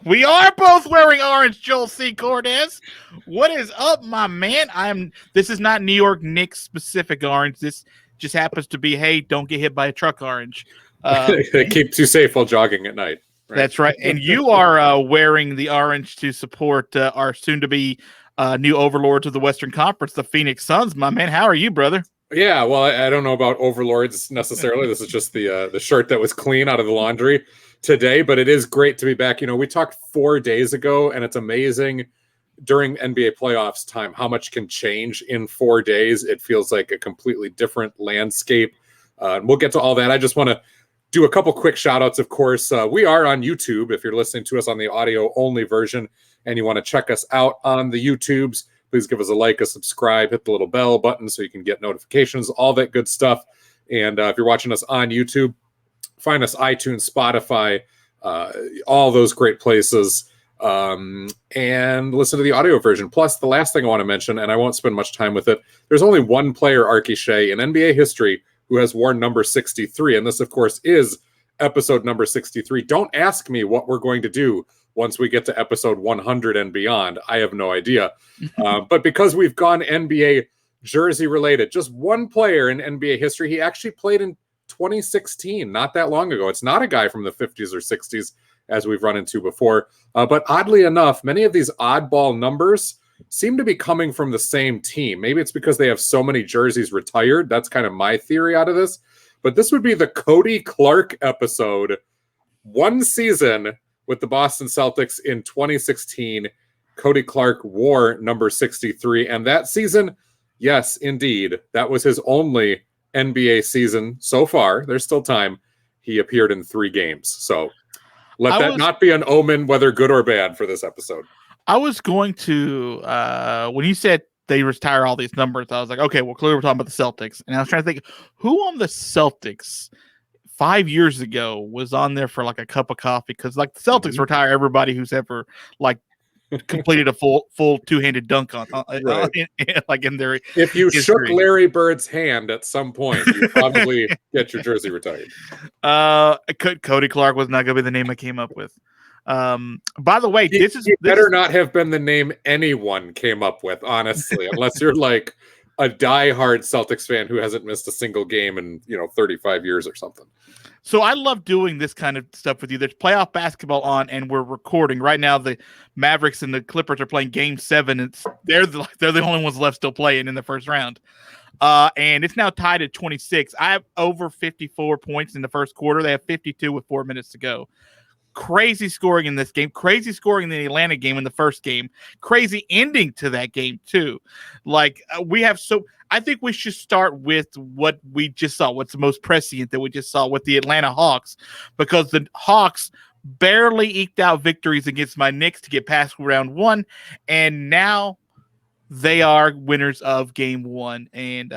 We are both wearing orange, Joel C. Cortez. What is up, my man? This is not New York Knicks specific orange. This just happens to be, hey, don't get hit by a truck orange. It keeps you safe while jogging at night. Right? That's right. And you are wearing the orange to support our soon-to-be new overlords of the Western Conference, the Phoenix Suns. My man, how are you, brother? Yeah, well, I don't know about overlords necessarily. This is just the shirt that was clean out of the laundry today, but it is great to be back. You know, we talked 4 days ago, and it's amazing during NBA playoffs time how much can change in 4 days. It feels like a completely different landscape. We'll get to all that. I just want to do a couple quick shout outs. Of course, we are on YouTube. If you're listening to us on the audio only version and you want to check us out on the YouTubes, please give us a like, a subscribe, hit the little bell button so you can get notifications, all that good stuff. And if you're watching us on YouTube, find us iTunes, Spotify, all those great places, and listen to the audio version. Plus, the last thing I want to mention, and I won't spend much time with it, there's only one player, Arky Shea, in NBA history who has worn number 63. And this, of course, is episode number 63. Don't ask me what we're going to do once we get to episode 100 and beyond. I have no idea. But because we've gone NBA jersey related, just one player in NBA history, he actually played in 2016, not that long ago. It's not a guy from the 50s or 60s, as we've run into before. But oddly enough, many of these oddball numbers seem to be coming from the same team. Maybe it's because they have so many jerseys retired. That's kind of my theory out of this. But this would be the Cody Clark episode. One season with the Boston Celtics in 2016. Cody Clark wore number 63. And that season, yes, indeed, that was his only NBA season so far. There's still time. He appeared in 3 games. So let that not be an omen, whether good or bad, for this episode. I was going to, when you said they retire all these numbers, I was like, okay, well, clearly we're talking about the Celtics. And I was trying to think, who on the Celtics 5 years ago was on there for like a cup of coffee? Because like the Celtics retire everybody who's ever like completed a full two-handed dunk on right. like in their if you history. Shook Larry Bird's hand at some point, you probably get your jersey retired. Cody Clark was not going to be the name I came up with. By the way, this better not have been the name anyone came up with, honestly, unless you're like a diehard Celtics fan who hasn't missed a single game in 35 years or something. So I love doing this kind of stuff with you. There's playoff basketball on, and we're recording right now. The Mavericks and the Clippers are playing Game 7. They're the only ones left still playing in the first round. And it's now tied at 26. I have over 54 points in the first quarter. They have 52 with 4 minutes to go. Crazy scoring in this game. Crazy scoring in the Atlanta game in the first game. Crazy ending to that game too. Like I think we should start with what we just saw. What's the most prescient that we just saw with the Atlanta Hawks, because the Hawks barely eked out victories against my Knicks to get past round 1, and now they are winners of Game 1 and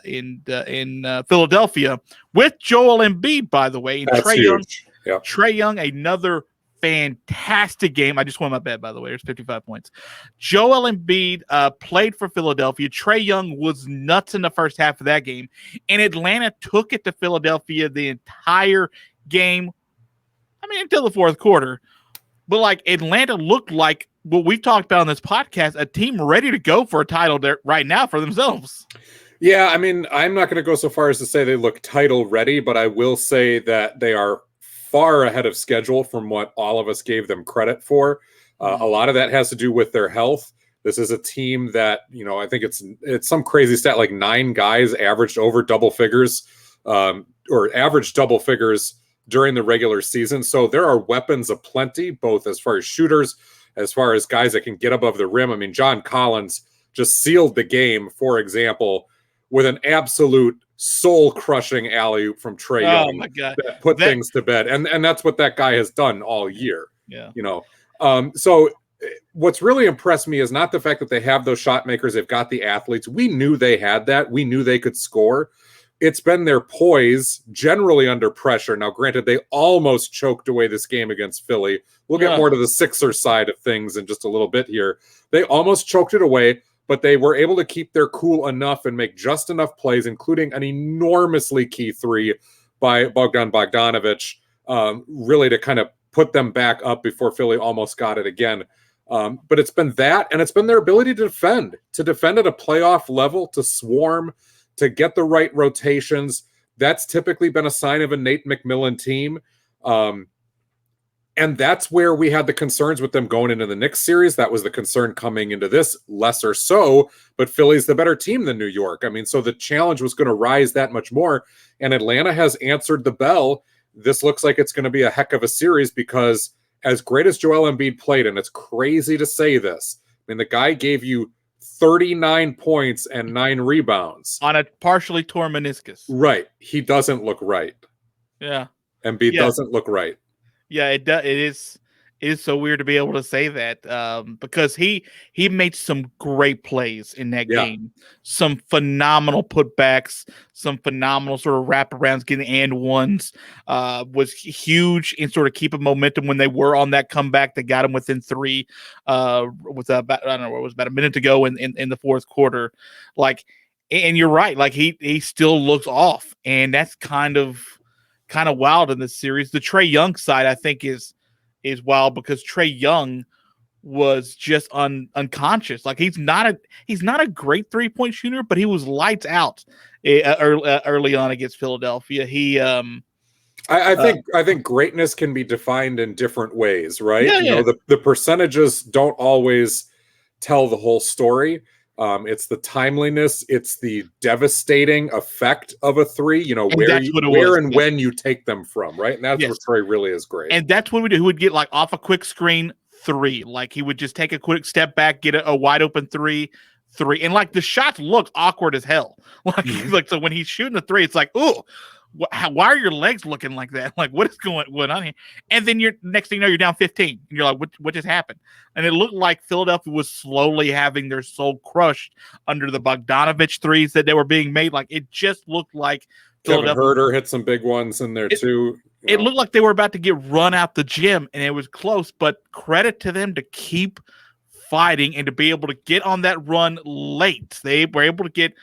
in Philadelphia with Joel Embiid, by the way, and That's Trae huge. Young. Yep. Trae Young, another fantastic game. I just won my bet, by the way. There's 55 points. Joel Embiid played for Philadelphia. Trae Young was nuts in the first half of that game. And Atlanta took it to Philadelphia the entire game. I mean, until the fourth quarter. But, like, Atlanta looked like what we've talked about on this podcast, a team ready to go for a title there right now for themselves. Yeah, I mean, I'm not going to go so far as to say they look title ready, but I will say that they are far ahead of schedule from what all of us gave them credit for. A lot of that has to do with their health. This is a team that, I think it's some crazy stat, like 9 guys averaged over double figures or averaged double figures during the regular season. So there are weapons aplenty, both as far as shooters, as far as guys that can get above the rim. I mean, John Collins just sealed the game, for example, with an absolute soul-crushing alley-oop from Trae Young. Oh my God. That put things to bed. And that's what that guy has done all year. Yeah. So what's really impressed me is not the fact that they have those shot makers. They've got the athletes. We knew they had that. We knew they could score. It's been their poise, generally under pressure. Now, granted, they almost choked away this game against Philly. We'll get more to the Sixers side of things in just a little bit here. They almost choked it away, but they were able to keep their cool enough and make just enough plays, including an enormously key 3 by Bogdan Bogdanović, really to kind of put them back up before Philly almost got it again. But it's been that, and it's been their ability to defend at a playoff level, to swarm, to get the right rotations. That's typically been a sign of a Nate McMillan team. And that's where we had the concerns with them going into the Knicks series. That was the concern coming into this, lesser so, but Philly's the better team than New York. I mean, so the challenge was going to rise that much more, and Atlanta has answered the bell. This looks like it's going to be a heck of a series, because as great as Joel Embiid played, and it's crazy to say this, I mean, the guy gave you 39 points and 9 rebounds. On a partially torn meniscus. Right. He doesn't look right. Yeah. Embiid doesn't look right. Yeah, it is so weird to be able to say that, because he made some great plays in that game, some phenomenal putbacks, some phenomenal sort of wraparounds, getting and ones, was huge in sort of keeping momentum when they were on that comeback that got him within 3, with about, I don't know, it was about a minute to go in the fourth quarter, like, and you're right, like he still looks off, and that's kind of wild in this series. The Trae Young side, I think, is wild, because Trae Young was just unconscious. Like, he's not a great 3-point shooter, but he was lights out early on against Philadelphia. He I think greatness can be defined in different ways, right? Yeah, you know, the percentages don't always tell the whole story. It's the timeliness, it's the devastating effect of a 3, you know, when you take them from, right? And that's where Trae really is great. And that's what we do. He would get, like, off a quick screen 3. Like, he would just take a quick step back, get a wide open 3. And, like, the shots look awkward as hell. Like, so when he's shooting the 3, it's like, ooh, why are your legs looking like that? Like, what is going on here? And then next thing you know, you're down 15. And you're like, what just happened? And it looked like Philadelphia was slowly having their soul crushed under the Bogdanovich threes that they were being made. Like, it just looked like Kevin Huerter hit some big ones in there too. It looked like they were about to get run out the gym, and it was close, but credit to them to keep fighting and to be able to get on that run late. They were able to get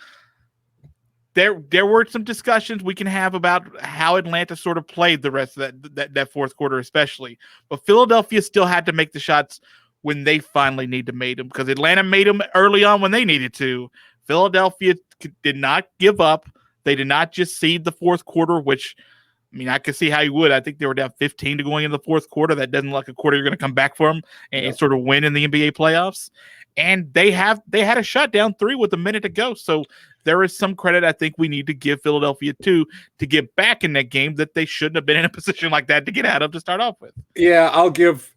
there were some discussions we can have about how Atlanta sort of played the rest of that fourth quarter, especially. But Philadelphia still had to make the shots when they finally need to make them, because Atlanta made them early on when they needed to. Philadelphia did not give up. They did not just cede the fourth quarter, which, I mean, I could see how you would. I think they were down 15 to going into the fourth quarter. That doesn't look like a quarter you're going to come back from and sort of win in the NBA playoffs. And they had a shot down 3 with a minute to go. So there is some credit I think we need to give Philadelphia to get back in that game that they shouldn't have been in a position like that to get out of to start off with. Yeah,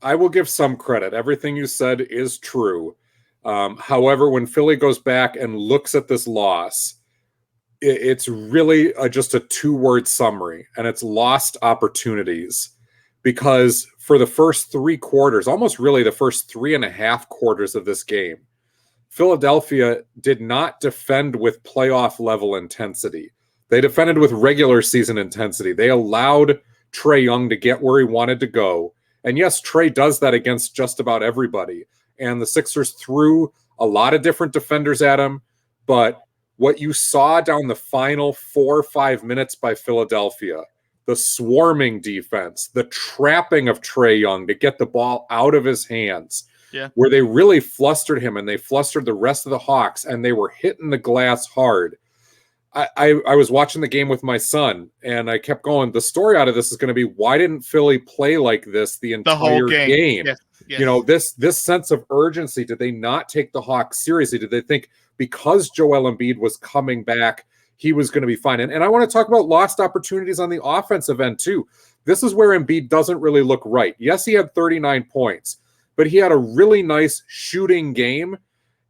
I will give some credit. Everything you said is true. However, when Philly goes back and looks at this loss, it's really just a 2-word summary, and it's lost opportunities. Because for the first 3 quarters, almost really the first 3.5 quarters of this game, Philadelphia did not defend with playoff level intensity. They defended with regular season intensity. They allowed Trae Young to get where he wanted to go. And yes, Trae does that against just about everybody. And the Sixers threw a lot of different defenders at him. But what you saw down the final 4 or 5 minutes by Philadelphia, the swarming defense, the trapping of Trae Young to get the ball out of his hands, where they really flustered him and they flustered the rest of the Hawks, and they were hitting the glass hard. I was watching the game with my son, and I kept going, the story out of this is going to be, why didn't Philly play like this the entire whole game? Yes. You know, this sense of urgency, did they not take the Hawks seriously? Did they think because Joel Embiid was coming back, he was going to be fine? And I want to talk about lost opportunities on the offensive end too. This is where Embiid doesn't really look right. Yes, he had 39 points, but he had a really nice shooting game,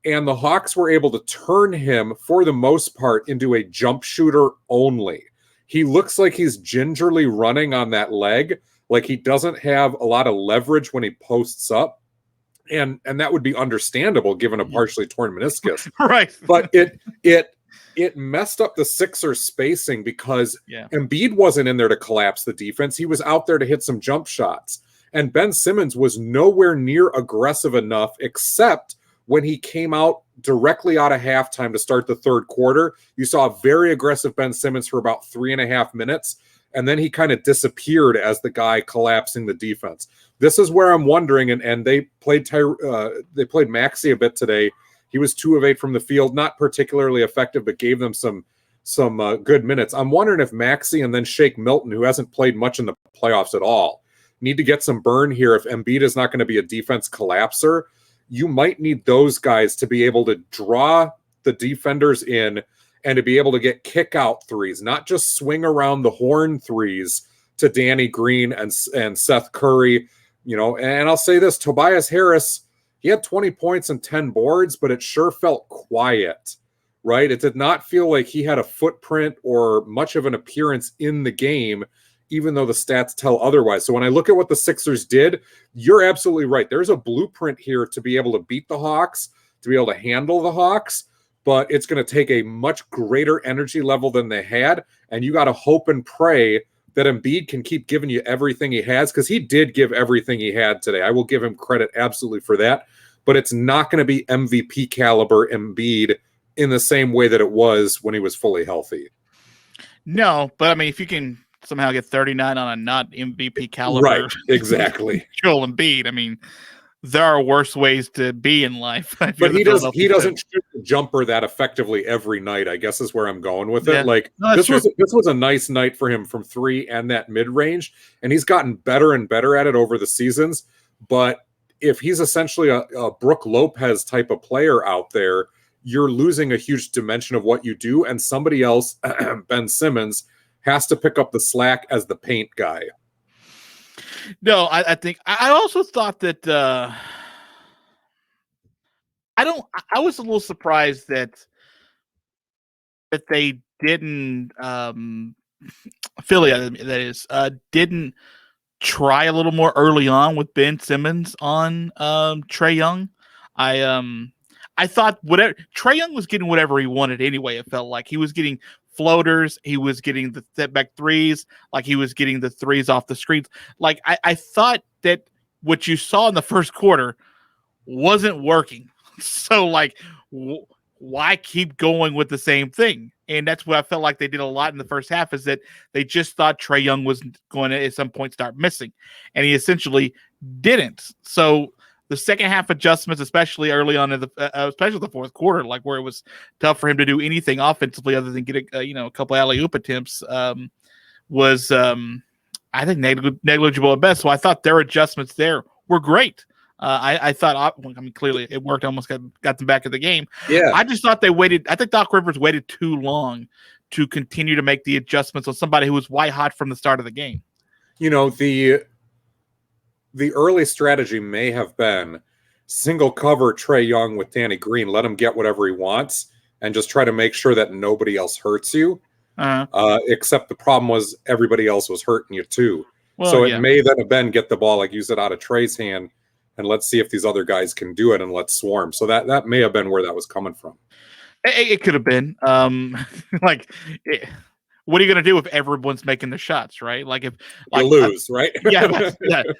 and the Hawks were able to turn him, for the most part, into a jump shooter only. He looks like he's gingerly running on that leg, like he doesn't have a lot of leverage when he posts up. And that would be understandable given a partially torn meniscus. Right. But it messed up the Sixers spacing, because Embiid wasn't in there to collapse the defense. He was out there to hit some jump shots. And Ben Simmons was nowhere near aggressive enough, except when he came out directly out of halftime to start the third quarter. You saw a very aggressive Ben Simmons for about 3.5 minutes. and then he kind of disappeared as the guy collapsing the defense. This is where I'm wondering, and they played Maxey a bit today. He was 2 of 8 from the field, not particularly effective, but gave them some good minutes. I'm wondering if Maxey and then Shake Milton, who hasn't played much in the playoffs at all, need to get some burn here. If Embiid is not going to be a defense collapser, you might need those guys to be able to draw the defenders in and to be able to get kick out threes, not just swing around the horn threes to Danny Green and Seth Curry. And I'll say this, Tobias Harris, he had 20 points and 10 boards, but it sure felt quiet, right? It did not feel like he had a footprint or much of an appearance in the game, even though the stats tell otherwise. So when I look at what the Sixers did, you're absolutely right. There's a blueprint here to be able to beat the Hawks, to be able to handle the Hawks, but it's going to take a much greater energy level than they had, and you got to hope and pray that Embiid can keep giving you everything he has, because he did give everything he had today. I will give him credit absolutely for that, but it's not going to be MVP caliber Embiid in the same way that it was when he was fully healthy. No, but I mean, if you can somehow get 39 on a not MVP caliber, right? Exactly. Joel Embiid. I mean, there are worse ways to be in life. But he doesn't shoot the jumper that effectively every night, I guess is where I'm going with it. Like this was a nice night for him from 3 and that mid-range, and he's gotten better and better at it over the seasons. But if he's essentially a Brook Lopez type of player out there, you're losing a huge dimension of what you do, and somebody else, Ben Simmons, has to pick up the slack as the paint guy. No, I think I also thought that I was a little surprised that they didn't Philly, that is, didn't try a little more early on with Ben Simmons on Trae Young. I thought whatever Trae Young was getting whatever he wanted anyway. It felt like he was getting floaters, he was getting the step back threes, like he was getting the threes off the screens. Like I thought that what you saw in the first quarter wasn't working. So like, why keep going with the same thing? And that's what I felt like they did a lot in the first half, is that they just thought Trae Young was going to at some point start missing, and he essentially didn't. So the second half adjustments, especially early on in especially the fourth quarter, like where it was tough for him to do anything offensively other than get a couple alley-oop attempts, was I think negligible at best. So I thought their adjustments there were great. I thought, I mean, clearly it worked. Almost got them back in the game. Yeah. I just thought they waited. I think Doc Rivers waited too long to continue to make the adjustments on somebody who was white hot from the start of the game. The early strategy may have been single cover Trae Young with Danny Green, let him get whatever he wants, and just try to make sure that nobody else hurts you. Except the problem was everybody else was hurting you too. Well, so it may then have been get the ball, like you said, out of Trae's hand, and let's see if these other guys can do it, and let's swarm. So that may have been where that was coming from. It could have been. What are you going to do if everyone's making the shots, right? Like if you lose, right? yeah.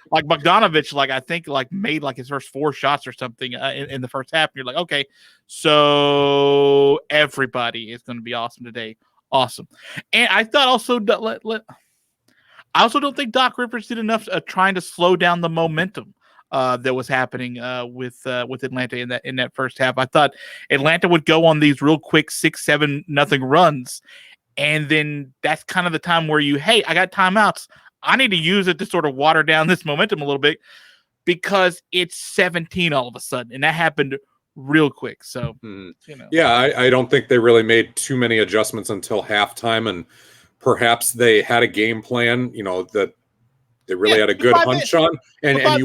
Like Bogdanovich, I think made his first 4 shots or something in the first half. And you're like, okay, so everybody is going to be awesome today. Awesome. And I thought also I also don't think Doc Rivers did enough trying to slow down the momentum that was happening with Atlanta in that first half. I thought Atlanta would go on these real quick 6-7-0 runs. And then that's kind of the time where I got timeouts. I need to use it to sort of water down this momentum a little bit, because it's 17 all of a sudden. And that happened real quick. So, Yeah, I don't think they really made too many adjustments until halftime. And perhaps they had a game plan, that they really had a good hunch on. And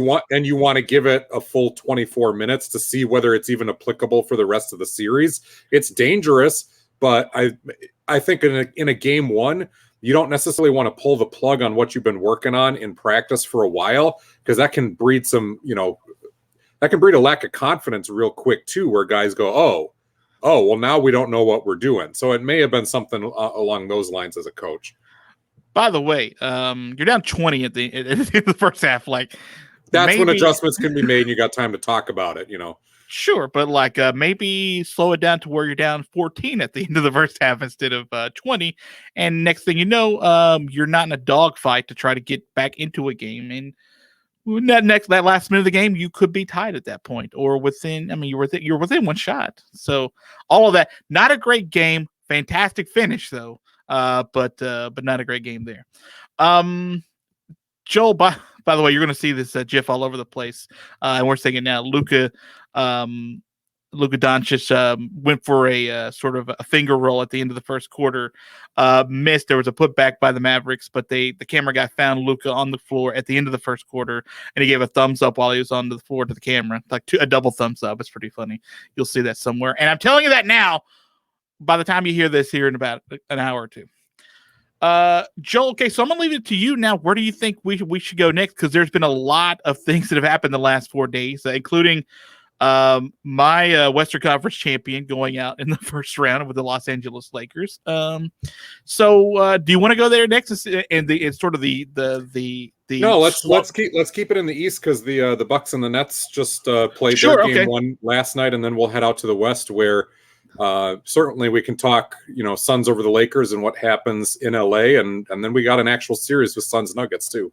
you want to give it a full 24 minutes to see whether it's even applicable for the rest of the series. It's dangerous, but I think in a game one, you don't necessarily want to pull the plug on what you've been working on in practice for a while, because that can breed that can breed a lack of confidence real quick too, where guys go, oh, well, now we don't know what we're doing. So it may have been something along those lines as a coach. By the way, you're down 20 at the first half. That's when adjustments can be made and you got time to talk about it, Sure, but like maybe slow it down to where you're down 14 at the end of the first half instead of 20, and next thing you know, you're not in a dogfight to try to get back into a game, and that last minute of the game, you could be tied at that point or within. I mean, you're within one shot. So all of that, not a great game. Fantastic finish though, but not a great game there. Joel, by the way, you're going to see this GIF all over the place, and we're saying it now. Luka Doncic went for a sort of a finger roll at the end of the first quarter, missed. There was a putback by the Mavericks, but the camera guy found Luka on the floor at the end of the first quarter, and he gave a thumbs up while he was on the floor to the camera, like a double thumbs up. It's pretty funny. You'll see that somewhere. And I'm telling you that now, by the time you hear this here in about an hour or two. Joel, okay, so I'm gonna leave it to you now. Where do you think we should go next? Because there's been a lot of things that have happened the last 4 days, including my Western Conference champion going out in the first round with the Los Angeles Lakers. So do you want to go there next? And it's sort of the no. Let's keep it in the East because the Bucks and the Nets just played their game one last night, and then we'll head out to the West where. Certainly we can talk, Suns over the Lakers and what happens in LA. And then we got an actual series with Suns Nuggets too.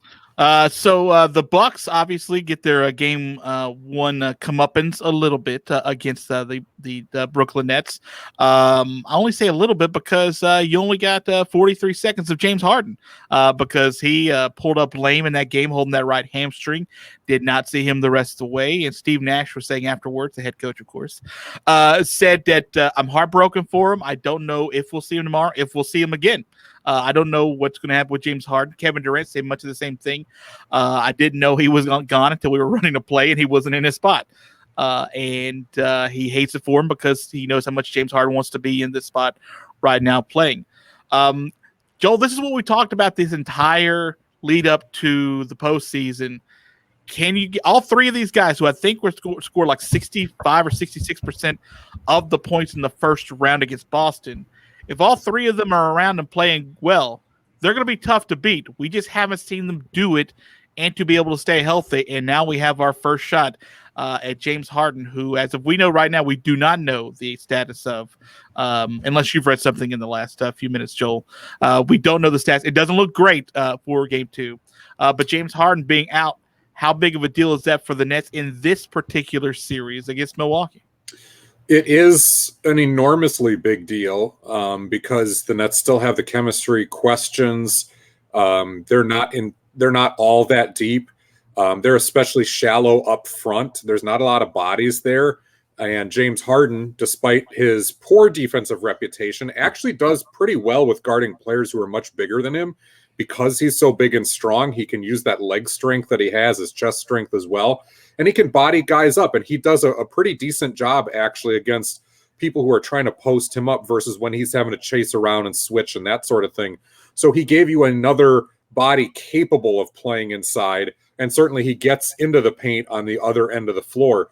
So the Bucks obviously get their game one comeuppance a little bit against the Brooklyn Nets. I only say a little bit because you only got 43 seconds of James Harden because he pulled up lame in that game, holding that right hamstring. Did not see him the rest of the way. And Steve Nash was saying afterwards, the head coach, of course, said that I'm heartbroken for him. I don't know if we'll see him tomorrow, if we'll see him again. I don't know what's going to happen with James Harden. Kevin Durant said much of the same thing. I didn't know he was gone until we were running a play and he wasn't in his spot. And he hates it for him because he knows how much James Harden wants to be in this spot right now playing. Joel, this is what we talked about this entire lead up to the postseason. Can you get all three of these guys who I think were scored like 65 or 66% of the points in the first round against Boston? If all three of them are around and playing well, they're going to be tough to beat. We just haven't seen them do it and to be able to stay healthy. And now we have our first shot at James Harden, who, as of we know right now, we do not know the status of, unless you've read something in the last few minutes, Joel. We don't know the stats. It doesn't look great for game two. But James Harden being out, how big of a deal is that for the Nets in this particular series against Milwaukee? It is an enormously big deal because the Nets still have the chemistry questions. They're not all that deep. They're especially shallow up front. There's not a lot of bodies there. And James Harden, despite his poor defensive reputation, actually does pretty well with guarding players who are much bigger than him. Because he's so big and strong, he can use that leg strength that he has, his chest strength as well. And he can body guys up. And he does a pretty decent job, actually, against people who are trying to post him up versus when he's having to chase around and switch and that sort of thing. So he gave you another body capable of playing inside. And certainly he gets into the paint on the other end of the floor.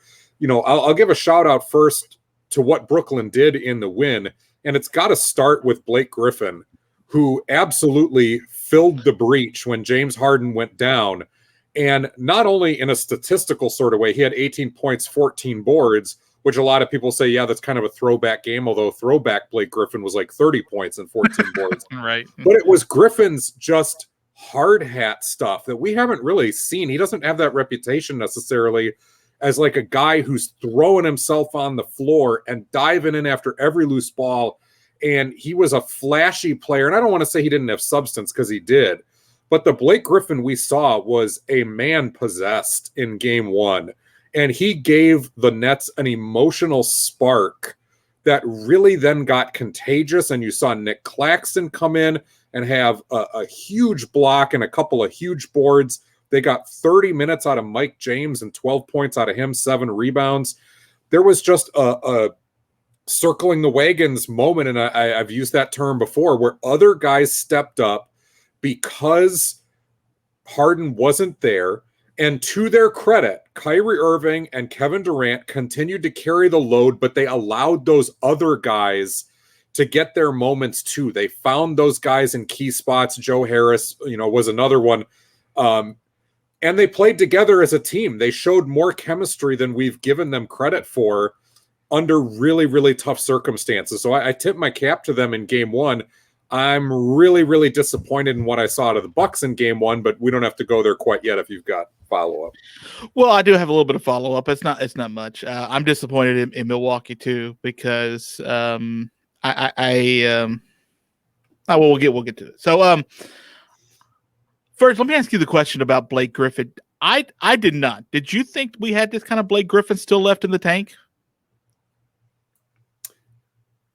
I'll give a shout out first to what Brooklyn did in the win. And it's got to start with Blake Griffin, who absolutely filled the breach when James Harden went down. And not only in a statistical sort of way, he had 18 points, 14 boards, which a lot of people say, yeah, that's kind of a throwback game, although throwback Blake Griffin was like 30 points and 14 boards. Right. But it was Griffin's just hard hat stuff that we haven't really seen. He doesn't have that reputation necessarily as like a guy who's throwing himself on the floor and diving in after every loose ball. And he was a flashy player. And I don't want to say he didn't have substance because he did. But the Blake Griffin we saw was a man possessed in game one. And he gave the Nets an emotional spark that really then got contagious. And you saw Nick Claxton come in and have a huge block and a couple of huge boards. They got 30 minutes out of Mike James and 12 points out of him, 7 rebounds. There was just a circling the wagons moment, and I've used that term before, where other guys stepped up because Harden wasn't there. And to their credit, Kyrie Irving and Kevin Durant continued to carry the load, but they allowed those other guys to get their moments too. They found those guys in key spots. Joe Harris, was another one. And they played together as a team. They showed more chemistry than we've given them credit for under really, really tough circumstances. So I tip my cap to them in game one. I'm really, really disappointed in what I saw out of the Bucks in game one, but we don't have to go there quite yet if you've got follow-up. Well, I do have a little bit of follow-up. It's not much. I'm disappointed in Milwaukee too, because well, we'll get to it. So first, let me ask you the question about Blake Griffin. I did not. Did you think we had this kind of Blake Griffin still left in the tank?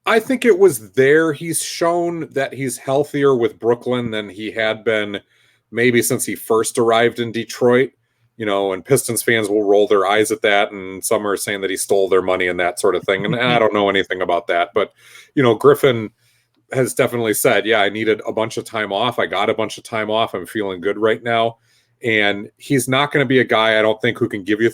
I think it was there. He's shown that he's healthier with Brooklyn than he had been maybe since he first arrived in Detroit. And Pistons fans will roll their eyes at that, and some are saying that he stole their money and that sort of thing. And I don't know anything about that. But, Griffin has definitely said, yeah, I needed a bunch of time off. I got a bunch of time off. I'm feeling good right now. And he's not going to be a guy, I don't think, who can give you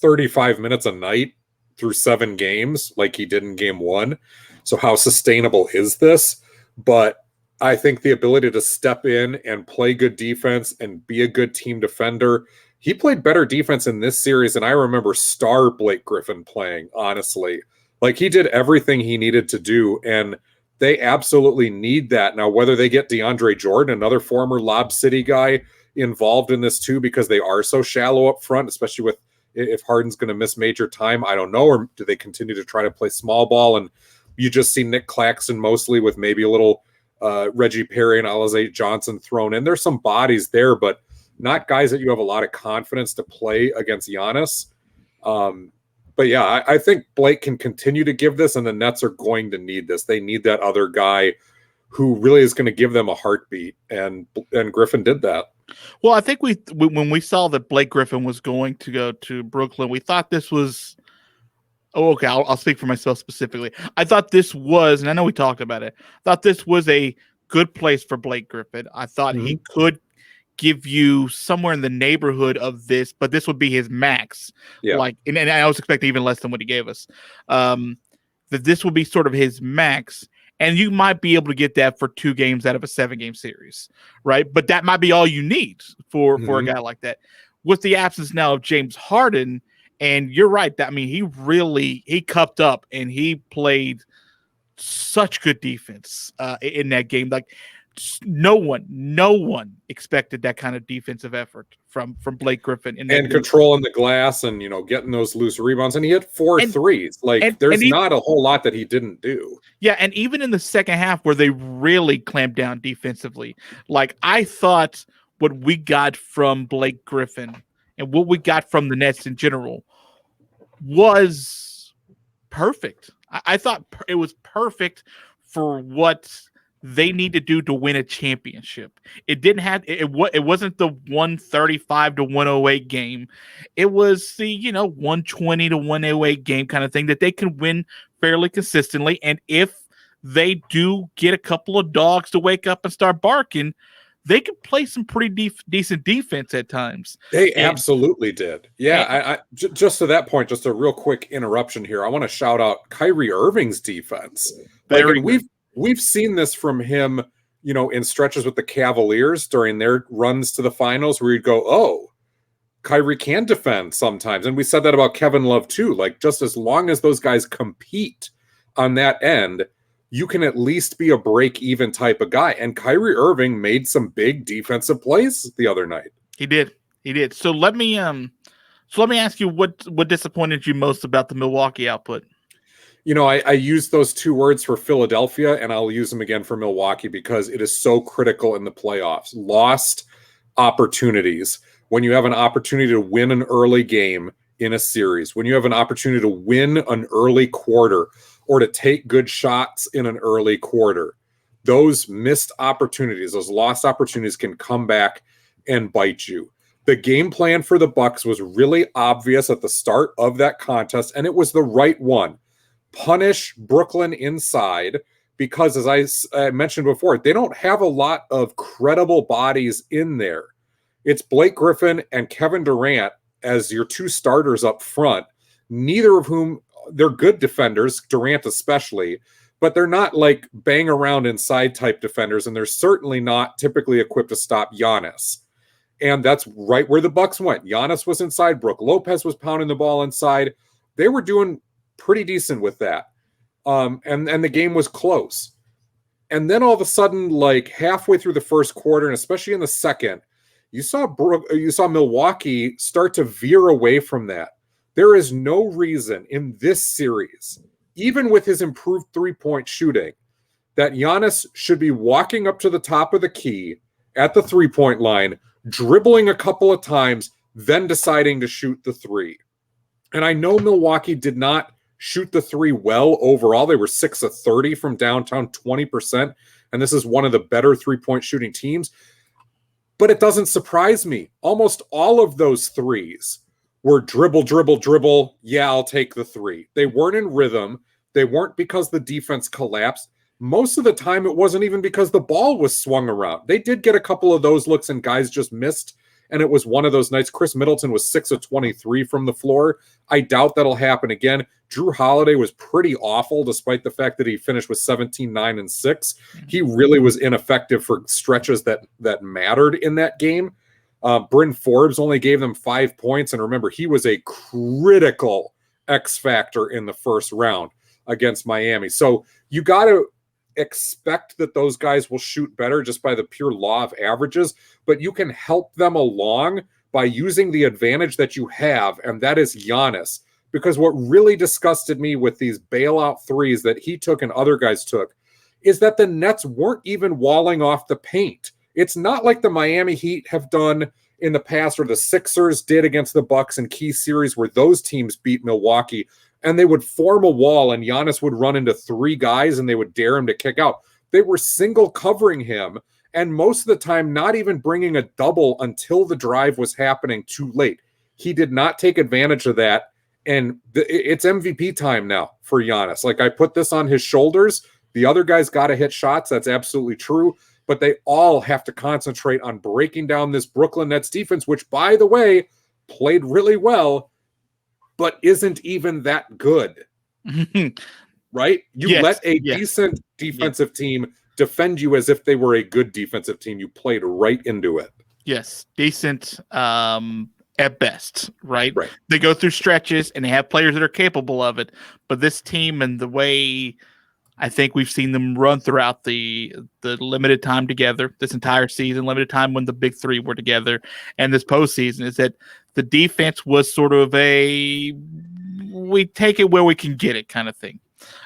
35 minutes a night through 7 games like he did in game one. So how sustainable is this? But I think the ability to step in and play good defense and be a good team defender. He played better defense in this series than I remember star Blake Griffin playing, honestly. Like, he did everything he needed to do, and they absolutely need that. Now, whether they get DeAndre Jordan, another former Lob City guy, involved in this too, because they are so shallow up front, especially with if Harden's going to miss major time, I don't know. Or do they continue to try to play small ball? And you just see Nick Claxton mostly with maybe a little Reggie Perry and Alize Johnson thrown in. There's some bodies there, but not guys that you have a lot of confidence to play against Giannis. But yeah, I think Blake can continue to give this, and the Nets are going to need this. They need that other guy who really is going to give them a heartbeat, and Griffin did that. Well, I think when we saw that Blake Griffin was going to go to Brooklyn, we thought this was. Oh, okay. I'll speak for myself specifically. I thought this was, and I know we talked about it. I thought this was a good place for Blake Griffin. I thought he could give you somewhere in the neighborhood of this, but this would be his max. Yeah. And I was expecting even less than what he gave us. That this will be sort of his max. And you might be able to get that for 2 games out of a 7-game series, right? But that might be all you need for a guy like that. With the absence now of James Harden, and you're right, he cupped up and he played such good defense in that game. Like, no one expected that kind of defensive effort from Blake Griffin. And controlling the glass and, getting those loose rebounds. And he hit 4 threes. Like, there's not a whole lot that he didn't do. Yeah, and even in the second half where they really clamped down defensively, like, I thought what we got from Blake Griffin and what we got from the Nets in general was perfect. I thought it was perfect for what they need to do to win a championship. It didn't have it wasn't the 135 to 108 game. It was the 120 to 108 game kind of thing that they can win fairly consistently. And if they do get a couple of dogs to wake up and start barking, they can play some pretty decent defense at times. They absolutely did. Yeah, just to that point, just a real quick interruption here. I want to shout out Kyrie Irving's defense. We've seen this from him, in stretches with the Cavaliers during their runs to the finals where you'd go, oh, Kyrie can defend sometimes. And we said that about Kevin Love too. Like, just as long as those guys compete on that end, you can at least be a break-even type of guy. And Kyrie Irving made some big defensive plays the other night. He did. So let me ask you what disappointed you most about the Milwaukee output? I use those 2 words for Philadelphia, and I'll use them again for Milwaukee because it is so critical in the playoffs. Lost opportunities. When you have an opportunity to win an early game in a series, when you have an opportunity to win an early quarter, or to take good shots in an early quarter. Those missed opportunities, those lost opportunities can come back and bite you. The game plan for the Bucks was really obvious at the start of that contest, and it was the right one. Punish Brooklyn inside because, as I mentioned before, they don't have a lot of credible bodies in there. It's Blake Griffin and Kevin Durant as your 2 starters up front, neither of whom they're good defenders, Durant especially, but they're not like bang around inside type defenders, and they're certainly not typically equipped to stop Giannis. And that's right where the Bucks went. Giannis was inside. Brook Lopez was pounding the ball inside. They were doing pretty decent with that. And the game was close. And then all of a sudden, like halfway through the first quarter, and especially in the second, you saw Milwaukee start to veer away from that. There is no reason in this series, even with his improved three-point shooting, that Giannis should be walking up to the top of the key at the three-point line, dribbling a couple of times, then deciding to shoot the three. And I know Milwaukee did not shoot the three well overall. They were 6 of 30 from downtown, 20%. And this is one of the better three-point shooting teams. But it doesn't surprise me. Almost all of those threes were dribble, dribble, dribble. Yeah, I'll take the three. They weren't in rhythm. They weren't because the defense collapsed. Most of the time, it wasn't even because the ball was swung around. They did get a couple of those looks and guys just missed. And it was one of those nights. Chris Middleton was 6 of 23 from the floor. I doubt that'll happen again. Drew Holiday was pretty awful, despite the fact that he finished with 17, 9, and 6. He really was ineffective for stretches that mattered in that game. Bryn Forbes only gave them 5 points. And remember, he was a critical X factor in the first round against Miami. So you got to expect that those guys will shoot better just by the pure law of averages, but you can help them along by using the advantage that you have, and that is Giannis. Because what really disgusted me with these bailout threes that he took and other guys took is that the Nets weren't even walling off the paint. It's not like the Miami Heat have done in the past, or the Sixers did against the Bucks in key series where those teams beat Milwaukee, and they would form a wall and Giannis would run into 3 guys and they would dare him to kick out. They were single covering him, and most of the time not even bringing a double until the drive was happening too late. He did not take advantage of that, and it's MVP time now for Giannis. Like, I put this on his shoulders. The other guys got to hit shots. That's absolutely true, but they all have to concentrate on breaking down this Brooklyn Nets defense, which, by the way, played really well, but isn't even that good, right? You let a decent defensive team defend you as if they were a good defensive team. You played right into it. Yes, decent at best, right? They go through stretches and they have players that are capable of it, but this team and the way I think we've seen them run throughout the limited time together, this entire season, limited time when the big three were together, and this postseason, is that the defense was sort of a we take it where we can get it kind of thing.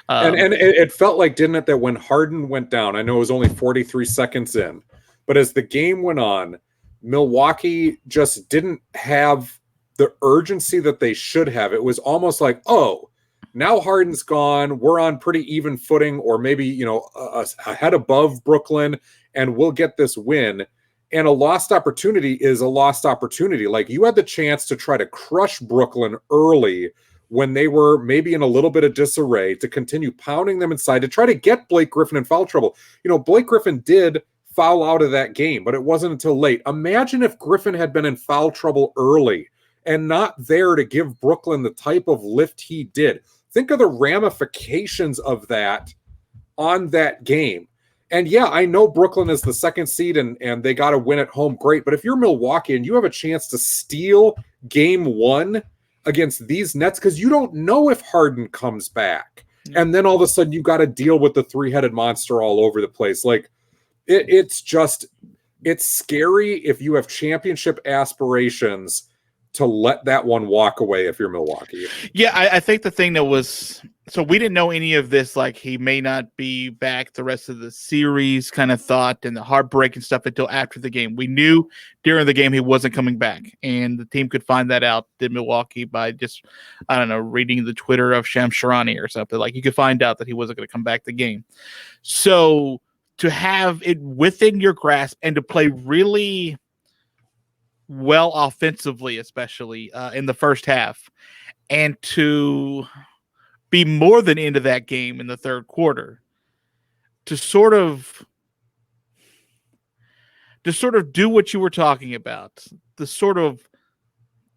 And it felt like, didn't it, that when Harden went down, I know it was only 43 seconds in, but as the game went on, Milwaukee just didn't have the urgency that they should have. It was almost like, oh, now Harden's gone, we're on pretty even footing, or maybe, a head above Brooklyn, and we'll get this win. And a lost opportunity is a lost opportunity. Like, you had the chance to try to crush Brooklyn early when they were maybe in a little bit of disarray, to continue pounding them inside, to try to get Blake Griffin in foul trouble. Blake Griffin did foul out of that game, but it wasn't until late. Imagine if Griffin had been in foul trouble early and not there to give Brooklyn the type of lift he did. Think of the ramifications of that on that game. And yeah, I know Brooklyn is the second seed and they got to win at home. Great. But if you're Milwaukee and you have a chance to steal game 1 against these Nets, because you don't know if Harden comes back, and then all of a sudden you got to deal with the 3-headed monster all over the place. Like, it's scary if you have championship aspirations to let that one walk away if you're Milwaukee. Yeah, I think the thing that was, so we didn't know any of this, like he may not be back the rest of the series kind of thought, and the heartbreak and stuff until after the game. We knew during the game he wasn't coming back, and the team could find that out, did Milwaukee, by just, I don't know, reading the Twitter of Shams Charania or something. Like, you could find out that he wasn't going to come back the game. So to have it within your grasp and to play really well offensively, especially in the first half, and to be more than into that game in the third quarter, to sort of do what you were talking about, the sort of,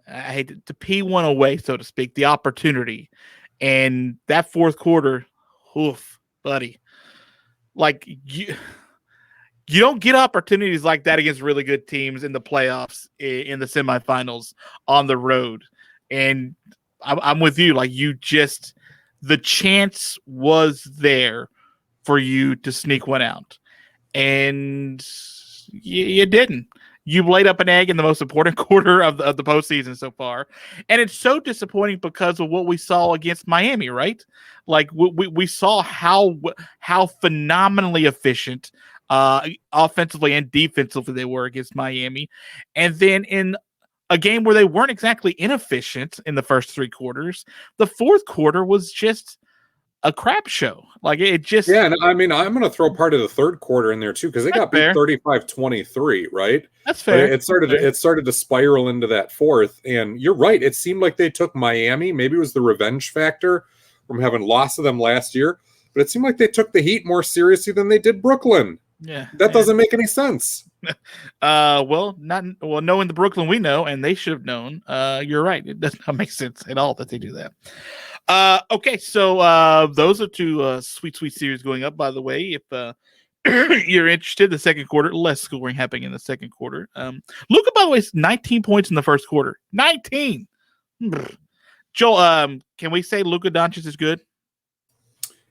I hate to pee one away, so to speak, the opportunity. And that fourth quarter, oof, buddy, like You don't get opportunities like that against really good teams in the playoffs, in the semifinals, on the road. And I'm with you. Like, the chance was there for you to sneak one out, and you didn't. You laid up an egg in the most important quarter of the postseason so far, and it's so disappointing because of what we saw against Miami. Right, like we saw how phenomenally efficient, offensively and defensively, they were against Miami, and then in a game where they weren't exactly inefficient in the first three quarters, the fourth quarter was just a crap show. Like, it just. Yeah, and I mean, I'm going to throw part of the third quarter in there too, because they got beat Fair. 35-23, right? That's But fair. it started to spiral into that fourth, and you're right. It seemed like they took Miami. Maybe it was the revenge factor from having lost to them last year, but it seemed like they took the Heat more seriously than they did Brooklyn. Yeah, That doesn't make any sense. knowing the Brooklyn we know, and they should have known. You're right. It does not make sense at all that they do that. Okay, so those are two sweet series going up. By the way, if you're interested, the second quarter, less scoring happening in the second quarter. Luka, by the way, is 19 points in the first quarter. 19. Joel, can we say Luka Doncic is good?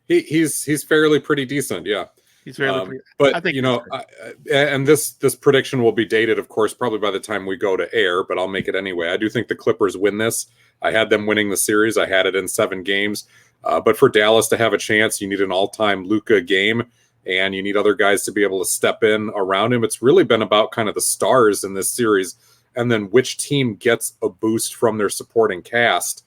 He's fairly pretty decent, yeah. He's fairly but I think, and this prediction will be dated, of course, probably by the time we go to air, but I'll make it anyway. I do think the Clippers win this. I had them winning the series. I had it in 7 games. But for Dallas to have a chance, you need an all-time Luka game, and you need other guys to be able to step in around him. It's really been about kind of the stars in this series, and then which team gets a boost from their supporting cast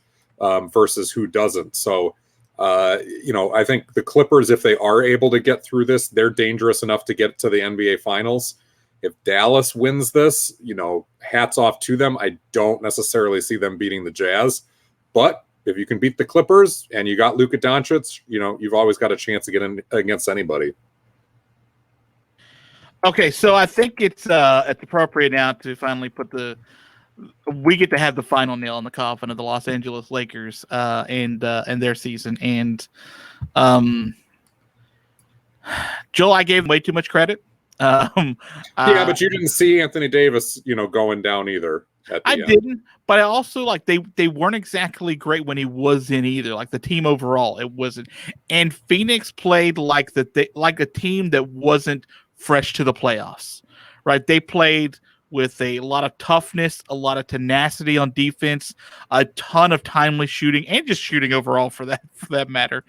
versus who doesn't. So, I think the Clippers, if they are able to get through this, they're dangerous enough to get to the NBA Finals. If Dallas wins this, hats off to them. I don't necessarily see them beating the Jazz, but if you can beat the Clippers and you got Luka Doncic, you've always got a chance to get in against anybody. Okay, so I think it's appropriate now to finally we get to have the final nail in the coffin of the Los Angeles Lakers and their season. And Joel, I gave them way too much credit. But you didn't see Anthony Davis, going down either. I didn't, but I also they weren't exactly great when he was in either. Like, the team overall, it wasn't. And Phoenix played like a team that wasn't fresh to the playoffs, right? They played with a lot of toughness, a lot of tenacity on defense, a ton of timely shooting, and just shooting overall for that matter.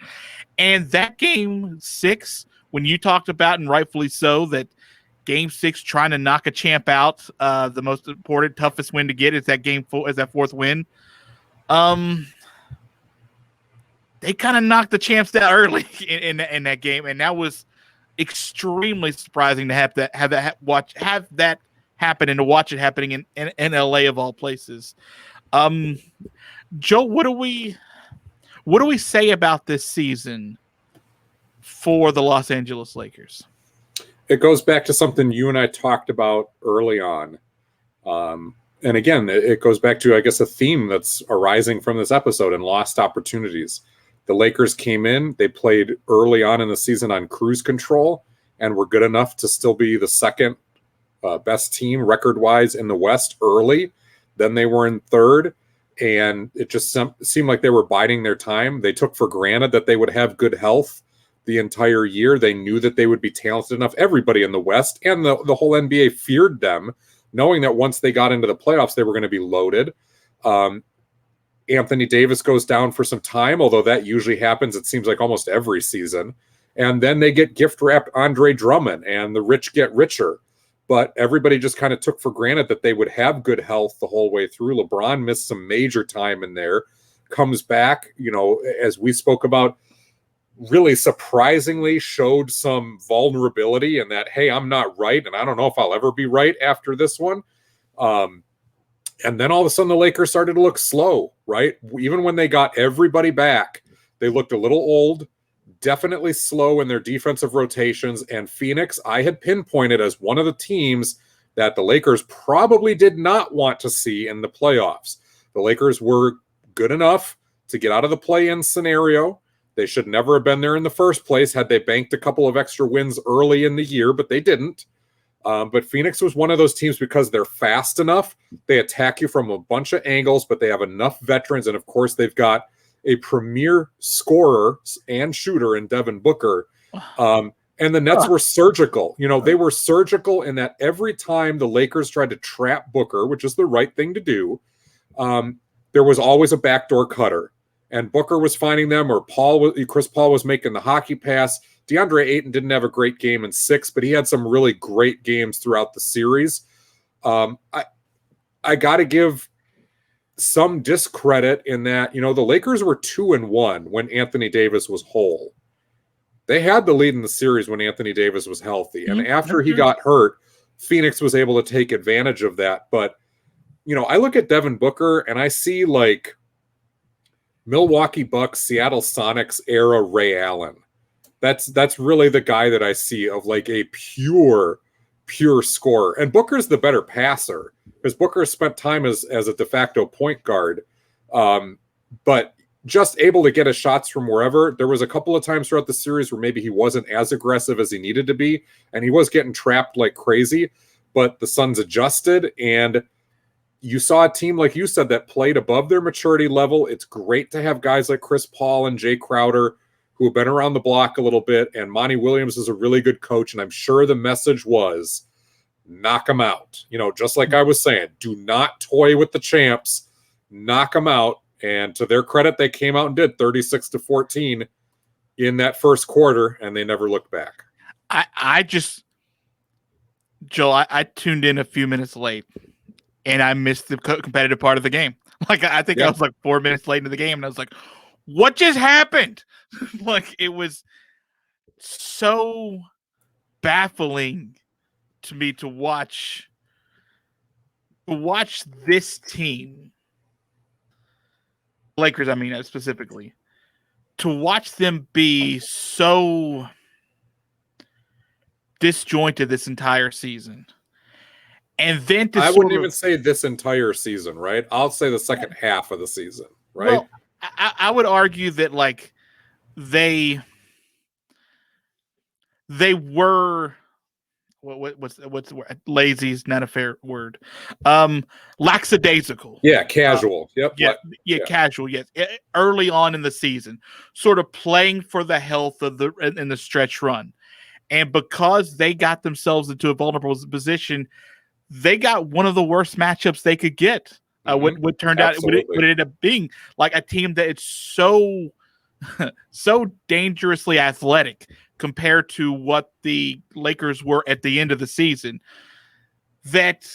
And that game 6, when you talked about, and rightfully so, that game 6 trying to knock a champ out, the most important, toughest win to get is that game 4, is that 4th win. They kind of knocked the champs out early in that game, and that was extremely surprising to have that happen and to watch it happening in LA of all places. Joe, what do we say about this season for the Los Angeles Lakers? It goes back to something you and I talked about early on. And again, it goes back to, I guess, a theme that's arising from this episode and lost opportunities. The Lakers came in, they played early on in the season on cruise control and were good enough to still be the second best team record-wise in the West early. Then they were in 3rd, and it just seemed like they were biding their time. They took for granted that they would have good health the entire year. They knew that they would be talented enough. Everybody in the West and the whole NBA feared them, knowing that once they got into the playoffs, they were going to be loaded. Anthony Davis goes down for some time, although that usually happens, it seems like, almost every season. And then they get gift-wrapped Andre Drummond, and the rich get richer. But everybody just kind of took for granted that they would have good health the whole way through. LeBron missed some major time in there, comes back, as we spoke about, really surprisingly showed some vulnerability in that, hey, I'm not right, and I don't know if I'll ever be right after this one. And then all of a sudden the Lakers started to look slow, right? Even when they got everybody back, they looked a little old, definitely slow in their defensive rotations. And Phoenix, I had pinpointed as one of the teams that the Lakers probably did not want to see in the playoffs. The Lakers were good enough to get out of the play-in scenario. They should never have been there in the first place had they banked a couple of extra wins early in the year, but they didn't. But Phoenix was one of those teams because they're fast enough. They attack you from a bunch of angles, but they have enough veterans. And of course, they've got a premier scorer and shooter in Devin Booker. And the Nets were surgical. They were surgical in that every time the Lakers tried to trap Booker, which is the right thing to do, there was always a backdoor cutter. And Booker was finding them, or Chris Paul was making the hockey pass. DeAndre Ayton didn't have a great game in 6, but he had some really great games throughout the series. I got to give some discredit in that, the Lakers were 2-1 when Anthony Davis was whole. They had the lead in the series when Anthony Davis was healthy. And after he got hurt, Phoenix was able to take advantage of that. But, I look at Devin Booker and I see like Milwaukee Bucks, Seattle Sonics era Ray Allen. That's really the guy that I see of like a pure scorer. And Booker's the better passer because Booker spent time as a de facto point guard. But just able to get his shots from wherever. There was a couple of times throughout the series where maybe he wasn't as aggressive as he needed to be, and he was getting trapped like crazy, but the Suns adjusted, and you saw a team, like you said, that played above their maturity level. It's great to have guys like Chris Paul and Jay Crowder who have been around the block a little bit, and Monty Williams is a really good coach, and I'm sure the message was knock them out. Just like I was saying, do not toy with the champs, knock them out. And to their credit, they came out and did 36-14 in that first quarter, and they never looked back. Joel, I tuned in a few minutes late, and I missed the competitive part of the game. Like, I think I was like 4 minutes late into the game, and I was like, what just happened? Like, it was so baffling to me to watch this team. Lakers, I mean, specifically, to watch them be so disjointed this entire season. And then I wouldn't even say this entire season, right? I'll say the second half of the season, right? Well, I would argue that, like, they were what's the word? Lazy is not a fair word. Lackadaisical. Yeah, casual. Yep. Yeah, casual. Yes, early on in the season, sort of playing for the health of in the stretch run, and because they got themselves into a vulnerable position, they got one of the worst matchups they could get. What turned out would end up being like a team that it's so dangerously athletic compared to what the Lakers were at the end of the season, that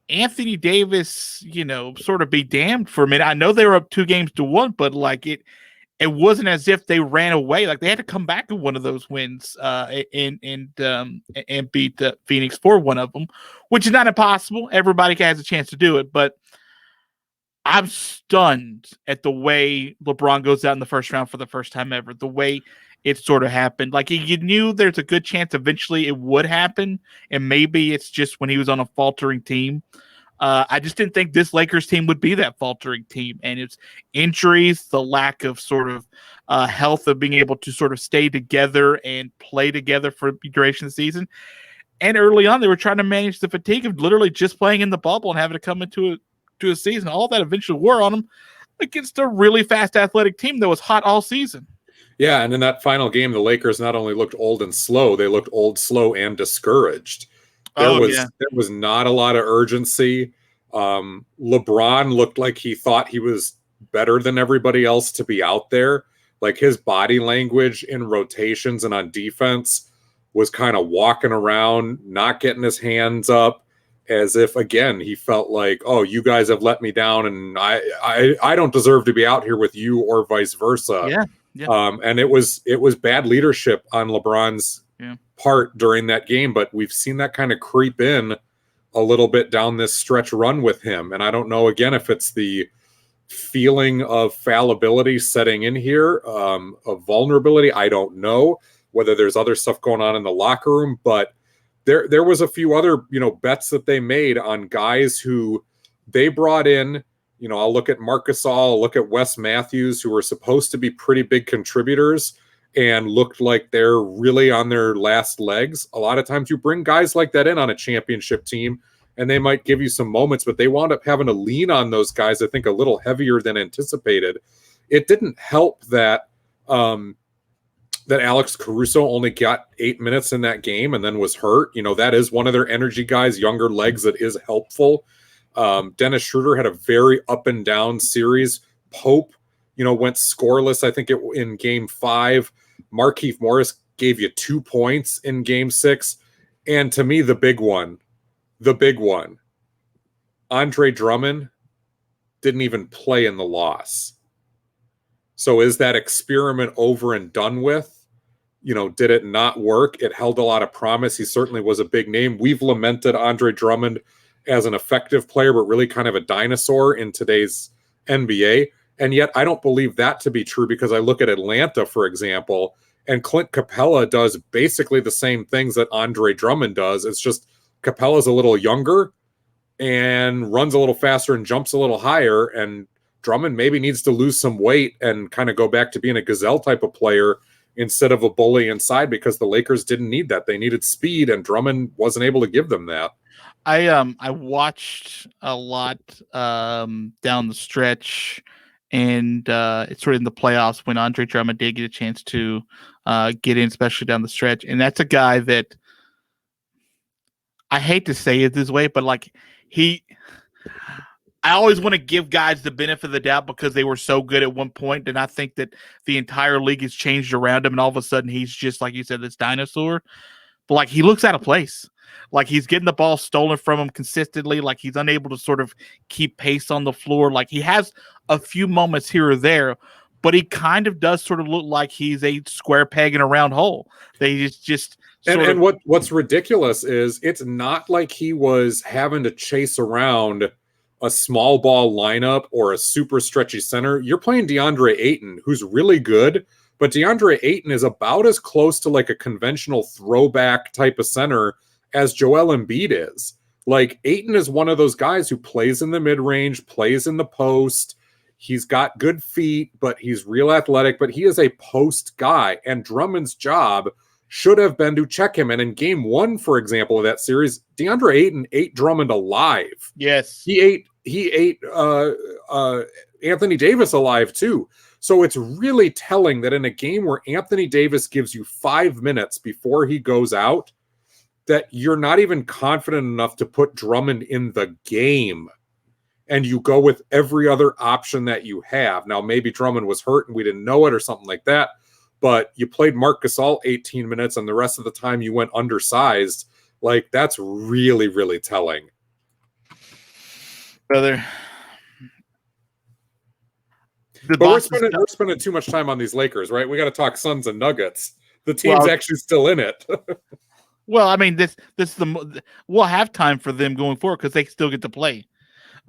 Anthony Davis, sort of be damned for a minute. I know they were up 2-1, but like it wasn't as if they ran away. Like they had to come back in one of those wins and beat Phoenix for one of them, which is not impossible. Everybody has a chance to do it, but I'm stunned at the way LeBron goes out in the first round for the first time ever. The way it sort of happened. Like you knew there's a good chance eventually it would happen, and maybe it's just when he was on a faltering team. I just didn't think this Lakers team would be that faltering team, and it's injuries, the lack of sort of health of being able to sort of stay together and play together for the duration of the season. And early on, they were trying to manage the fatigue of literally just playing in the bubble and having to come into a season. All that eventually wore on them against a really fast athletic team that was hot all season. Yeah, and in that final game, the Lakers not only looked old and slow, they looked old, slow, and discouraged. There was not a lot of urgency. LeBron looked like he thought he was better than everybody else to be out there. Like his body language in rotations and on defense was kind of walking around, not getting his hands up, as if, again, he felt like, oh, you guys have let me down, and I don't deserve to be out here with you, or vice versa. Yeah. And it was bad leadership on LeBron's part during that game, but we've seen that kind of creep in a little bit down this stretch run with him. And I don't know, again, if it's the feeling of fallibility setting in here, of vulnerability. I don't know whether there's other stuff going on in the locker room, but there was a few other, bets that they made on guys who they brought in I'll look at Marc Gasol, I'll look at Wes Matthews, who were supposed to be pretty big contributors and looked like they're really on their last legs. A lot of times you bring guys like that in on a championship team, and they might give you some moments, but they wound up having to lean on those guys, I think, a little heavier than anticipated. It didn't help that that Alex Caruso only got 8 minutes in that game and then was hurt. That is one of their energy guys, younger legs, that is helpful. Dennis Schroeder had a very up and down series. Pope, went scoreless, I think, in game 5. Markieff Morris gave you 2 points in game 6. And to me, the big one, Andre Drummond didn't even play in the loss. So is that experiment over and done with? Did it not work? It held a lot of promise. He certainly was a big name. We've lamented Andre Drummond as an effective player, but really kind of a dinosaur in today's NBA. And yet I don't believe that to be true, because I look at Atlanta, for example, and Clint Capella does basically the same things that Andre Drummond does. It's just Capella's a little younger and runs a little faster and jumps a little higher. And Drummond maybe needs to lose some weight and kind of go back to being a gazelle type of player instead of a bully inside, because the Lakers didn't need that. They needed speed, and Drummond wasn't able to give them that. I watched a lot down the stretch, and it's sort of in the playoffs when Andre Drummond did get a chance to get in, especially down the stretch. And that's a guy that, I hate to say it this way, but I always want to give guys the benefit of the doubt because they were so good at one point, and I think that the entire league has changed around him, and all of a sudden he's just, like you said, this dinosaur. But he looks out of place. He's getting the ball stolen from him consistently. He's unable to sort of keep pace on the floor. He has a few moments here or there, but he kind of does sort of look like he's a square peg in a round hole. They just and what's ridiculous is it's not like he was having to chase around a small ball lineup or a super stretchy center. You're playing DeAndre Ayton, who's really good, but DeAndre Ayton is about as close to a conventional throwback type of center as Joel Embiid is. Ayton is one of those guys who plays in the mid-range, plays in the post. He's got good feet, but he's real athletic, but he is a post guy, and Drummond's job should have been to check him. And in game 1, for example, of that series, DeAndre Ayton ate Drummond alive. Yes. He ate Anthony Davis alive too. So it's really telling that in a game where Anthony Davis gives you 5 minutes before he goes out, that you're not even confident enough to put Drummond in the game, and you go with every other option that you have. Now, maybe Drummond was hurt and we didn't know it or something like that, but you played Marc Gasol 18 minutes and the rest of the time you went undersized. That's really, really telling. Brother. But we're spending too much time on these Lakers, right? We got to talk Suns and Nuggets. The team's actually still in it. Well, I mean, we'll have time for them going forward because they still get to play.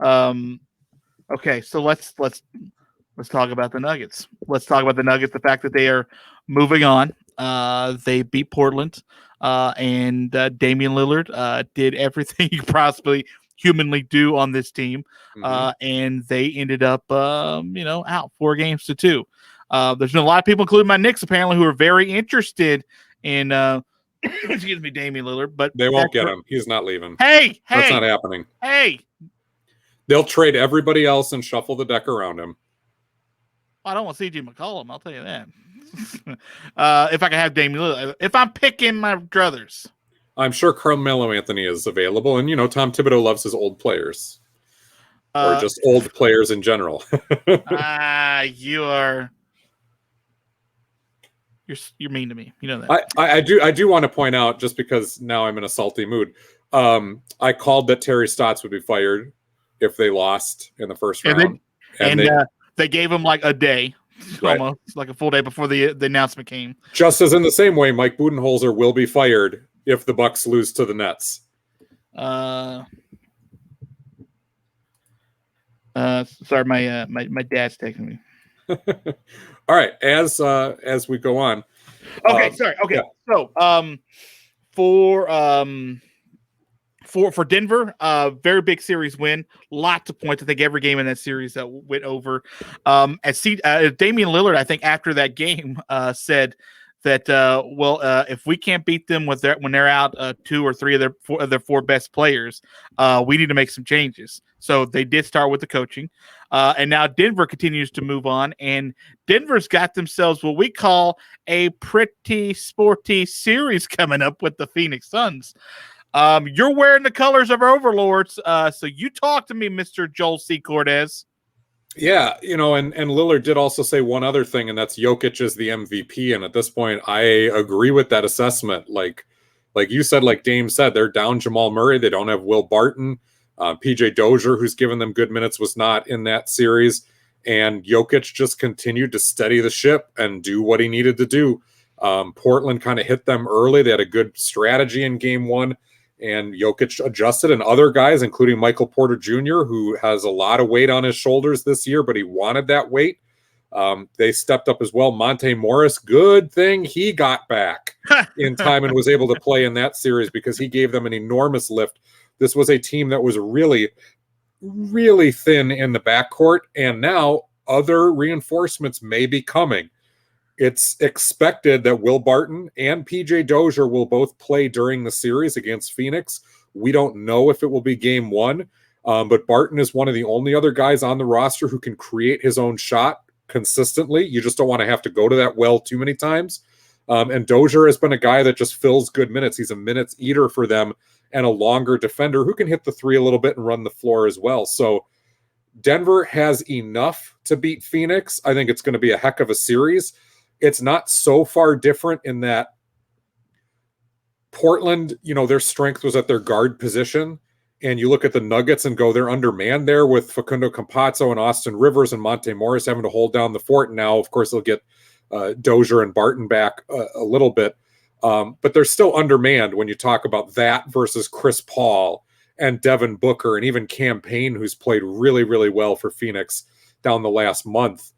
Okay, so let's talk about the Nuggets. Let's talk about the Nuggets. The fact that they are moving on. They beat Portland, and Damian Lillard did everything you possibly humanly do on this team, and they ended up, out 4 games to 2. There's been a lot of people, including my Knicks, apparently, who are very interested in, excuse me, Damian Lillard, but they won't get him. He's not leaving. Hey, that's not happening. Hey, they'll trade everybody else and shuffle the deck around him. I don't want CJ McCollum. I'll tell you that. If I can have Damian Lillard, if I'm picking my druthers. I'm sure Carmelo Anthony is available, and Tom Thibodeau loves his old players, or just old players in general. You're mean to me. You know that. I do want to point out, just because now I'm in a salty mood. I called that Terry Stotts would be fired if they lost in the first round, they gave him a day. Right. Almost a full day before the announcement came. Just as in the same way, Mike Budenholzer will be fired if the Bucks lose to the Nets. Sorry, my dad's texting me. All right, as we go on. Okay, sorry. Okay, yeah. So For Denver, very big series win, lots of points. I think every game in that series that went over. Damian Lillard, I think after that game, said that if we can't beat them when they're out 2 or 3 of their 4 best players, we need to make some changes. So they did start with the coaching, and now Denver continues to move on, and Denver's got themselves what we call a pretty sporty series coming up with the Phoenix Suns. You're wearing the colors of our overlords, so you talk to me, Mr. Joel C. Cortez. Yeah, and Lillard did also say one other thing, and that's Jokic is the MVP. And at this point, I agree with that assessment. Like you said, like Dame said, they're down Jamal Murray. They don't have Will Barton. PJ Dozier, who's given them good minutes, was not in that series. And Jokic just continued to steady the ship and do what he needed to do. Portland kind of hit them early. They had a good strategy in game 1. And Jokic adjusted, and other guys, including Michael Porter Jr., who has a lot of weight on his shoulders this year, but he wanted that weight. They stepped up as well. Monte Morris, good thing he got back in time and was able to play in that series because he gave them an enormous lift. This was a team that was really, really thin in the backcourt, and now other reinforcements may be coming. It's expected that Will Barton and PJ Dozier will both play during the series against Phoenix. We don't know if it will be game 1, but Barton is one of the only other guys on the roster who can create his own shot consistently. You just don't want to have to go to that well too many times. And Dozier has been a guy that just fills good minutes. He's a minutes eater for them and a longer defender who can hit the 3 a little bit and run the floor as well. So Denver has enough to beat Phoenix. I think it's going to be a heck of a series. It's not so far different in that Portland, their strength was at their guard position. And you look at the Nuggets and go, they're undermanned there with Facundo Campazzo and Austin Rivers and Monte Morris having to hold down the fort. Now, of course, they'll get Dozier and Barton back a little bit. But they're still undermanned when you talk about that versus Chris Paul and Devin Booker and even Cam Payne, who's played really, really well for Phoenix down the last month.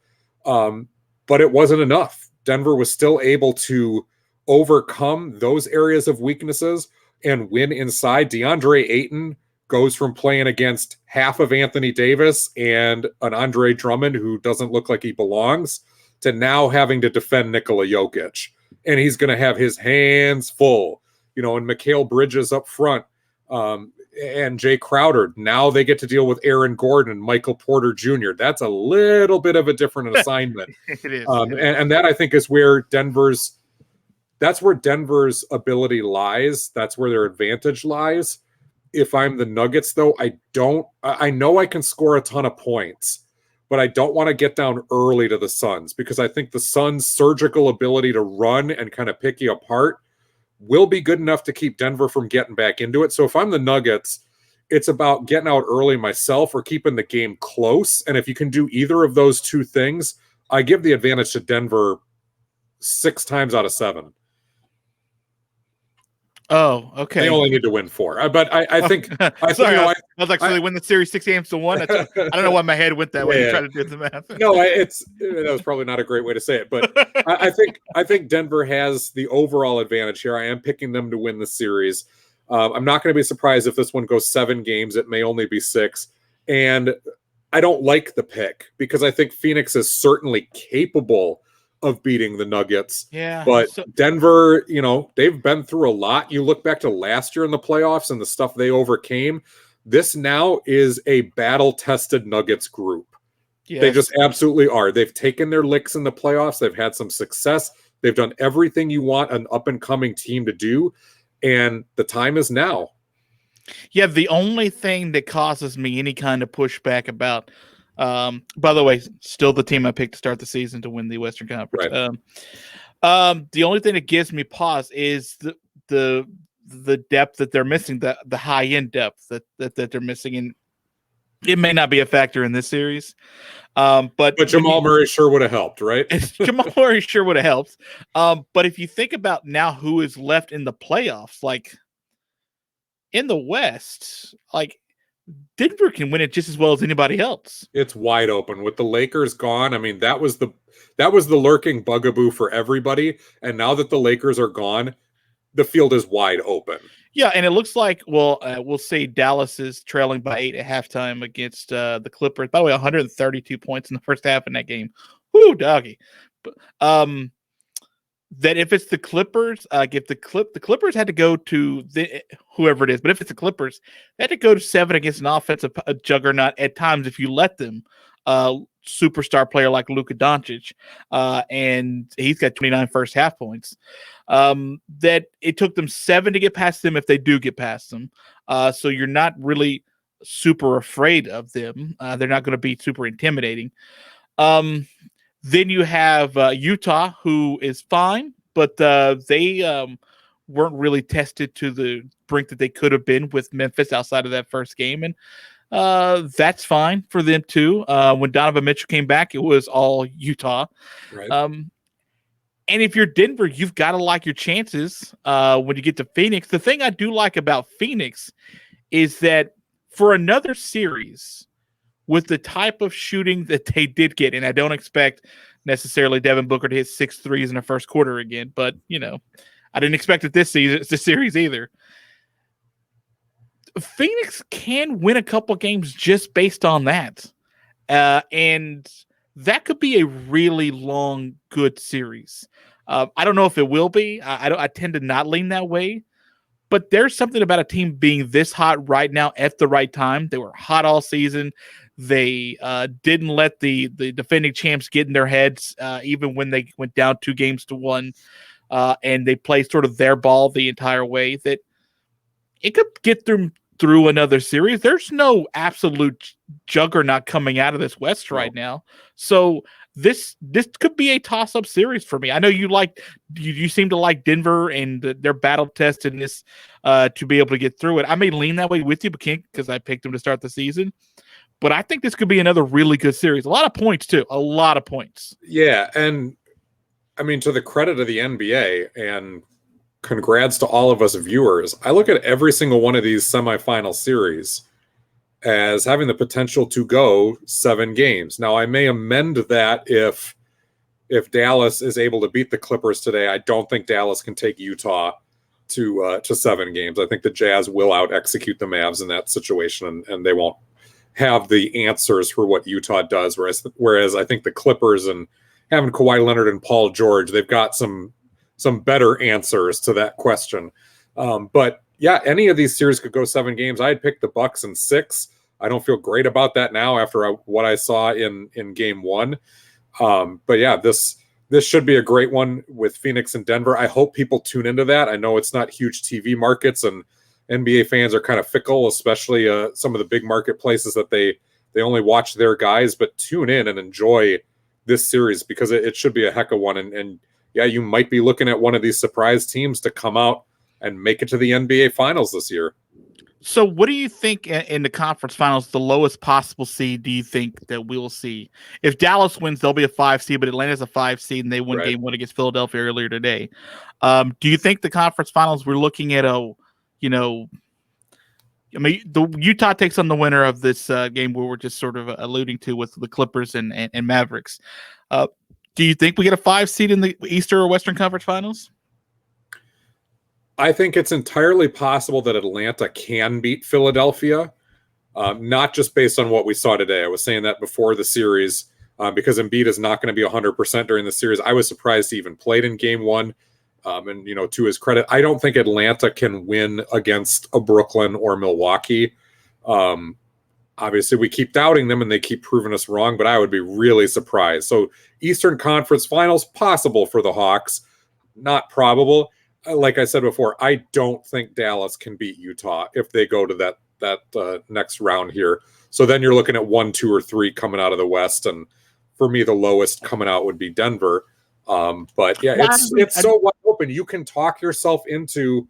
But it wasn't enough. Denver was still able to overcome those areas of weaknesses and win inside. DeAndre Ayton goes from playing against half of Anthony Davis and an Andre Drummond who doesn't look like he belongs to now having to defend Nikola Jokic. And he's going to have his hands full, and Mikal Bridges up front and Jay Crowder. Now they get to deal with Aaron Gordon and Michael Porter Jr. That's a little bit of a different assignment. It is. And that I think is where Denver's ability lies. That's where their advantage lies. If I'm the Nuggets, though, I know I can score a ton of points, but I don't want to get down early to the Suns because I think the Suns' surgical ability to run and kind of pick you apart will be good enough to keep Denver from getting back into it. So if I'm the Nuggets, it's about getting out early myself or keeping the game close. And if you can do either of those two things, I give the advantage to Denver 6 times out of 7. Oh, okay. They only need to win 4. But I think... Sorry, I was like, so they win the series 6 games to 1? I don't know why my head went that way. You try to do the math. No, that was probably not a great way to say it. But I think Denver has the overall advantage here. I am picking them to win the series. I'm not going to be surprised if this one goes 7 games. It may only be 6. And I don't like the pick because I think Phoenix is certainly capable of beating the Nuggets. Yeah. But Denver, they've been through a lot. You look back to last year in the playoffs and the stuff they overcame. This now is a battle-tested Nuggets group. Yes. They just absolutely are. They've taken their licks in the playoffs. They've had some success. They've done everything you want an up-and-coming team to do. And the time is now. Yeah, the only thing that causes me any kind of pushback about by the way, still the team I picked to start the season to win the Western Conference. Right. The only thing that gives me pause is the depth that they're missing, the high end depth that they're missing, and it may not be a factor in this series. But Jamal Murray sure would have helped, right? Jamal Murray sure would have helped. But if you think about now who is left in the playoffs, like in the West, like Denver can win it just as well as anybody else. It's wide open with the Lakers gone. I mean, that was the lurking bugaboo for everybody. And now that the Lakers are gone, the field is wide open. Yeah, and it looks like, we'll say Dallas is trailing by 8 at halftime against the Clippers. By the way, 132 points in the first half in that game. Whoo, doggy. But, that if it's the Clippers, if the Clippers had to go to whoever it is, but if it's the Clippers, they had to go to 7 against an offensive juggernaut at times if you let them. Superstar player like Luka Doncic, and he's got 29 first half points. That it took them 7 to get past them if they do get past them. So you're not really super afraid of them. They're not going to be super intimidating. Then you have Utah, who is fine, but they weren't really tested to the brink that they could have been with Memphis outside of that first game. And that's fine for them too. When Donovan Mitchell came back, it was all Utah. Right. And if you're Denver, you've got to like your chances when you get to Phoenix. The thing I do like about Phoenix is that for another series with the type of shooting that they did get, and I don't expect necessarily Devin Booker to hit 6 threes in the first quarter again, but I didn't expect it this series either. Phoenix can win a couple games just based on that. And that could be a really long, good series. I don't know if it will be. I tend to not lean that way. But there's something about a team being this hot right now at the right time. They were hot all season. They didn't let the defending champs get in their heads, even when they went down 2-1. And they played sort of their ball the entire way. That it could get through another series. There's no absolute juggernaut coming out of this West right now. So this could be a toss-up series for me. I know you seem to like Denver and their battle test in this to be able to get through it. I may lean that way with you, because I picked them to start the season. But I think this could be another really good series. A lot of points, too. A lot of points. Yeah, and I mean, to the credit of the NBA, and congrats to all of us viewers, I look at every single one of these semifinal series as having the potential to go 7 games. Now, I may amend that if Dallas is able to beat the Clippers today. I don't think Dallas can take Utah to 7 games. I think the Jazz will out-execute the Mavs in that situation, and they won't have the answers for what Utah does, whereas I think the Clippers, and having Kawhi Leonard and Paul George, they've got some better answers to that question. But yeah, any of these series could go 7 games. I had picked the Bucks in 6. I don't feel great about that now after what I saw in game 1. But yeah, this should be a great one with Phoenix and Denver. I hope people tune into that. I know it's not huge TV markets, and NBA fans are kind of fickle, especially some of the big marketplaces that they only watch their guys, but tune in and enjoy this series, because it should be a heck of one. And yeah, you might be looking at one of these surprise teams to come out and make it to the NBA Finals this year. So what do you think in the conference finals, the lowest possible seed do you think that we'll see? If Dallas wins, they'll be a 5 seed, but Atlanta's a 5 seed, and they won game 1 against Philadelphia earlier today. Do you think the conference finals, we're looking at the Utah takes on the winner of this game where we're just sort of alluding to with the Clippers and Mavericks. Do you think we get a 5 seed in the Eastern or Western Conference Finals? I think it's entirely possible that Atlanta can beat Philadelphia, not just based on what we saw today. I was saying that before the series, because Embiid is not going to be 100% during the series. I was surprised he even played in game 1. And, to his credit, I don't think Atlanta can win against a Brooklyn or Milwaukee. Obviously, we keep doubting them and they keep proving us wrong, but I would be really surprised. So Eastern Conference Finals, possible for the Hawks, not probable. Like I said before, I don't think Dallas can beat Utah if they go to that next round here. So then you're looking at 1, 2, or 3 coming out of the West. And for me, the lowest coming out would be Denver. But yeah, it's so wide open. You can talk yourself into,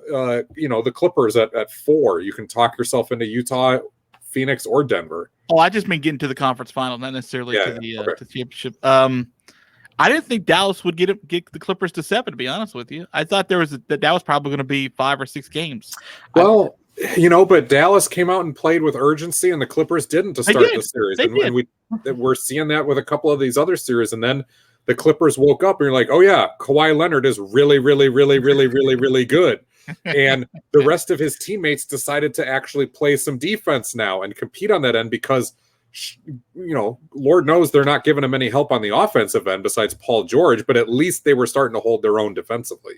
the Clippers at 4. You can talk yourself into Utah, Phoenix, or Denver. Oh, I just mean getting to the conference final, not necessarily to the championship. I didn't think Dallas would get the Clippers to 7. To be honest with you, I thought that was probably going to be 5 or 6 games. Well, but Dallas came out and played with urgency, and the Clippers didn't to start the series. And we're seeing that with a couple of these other series, and then the Clippers woke up and you're like, oh yeah, Kawhi Leonard is really, really, really, really, really, really good. And the rest of his teammates decided to actually play some defense now and compete on that end because, Lord knows they're not giving him any help on the offensive end besides Paul George, but at least they were starting to hold their own defensively.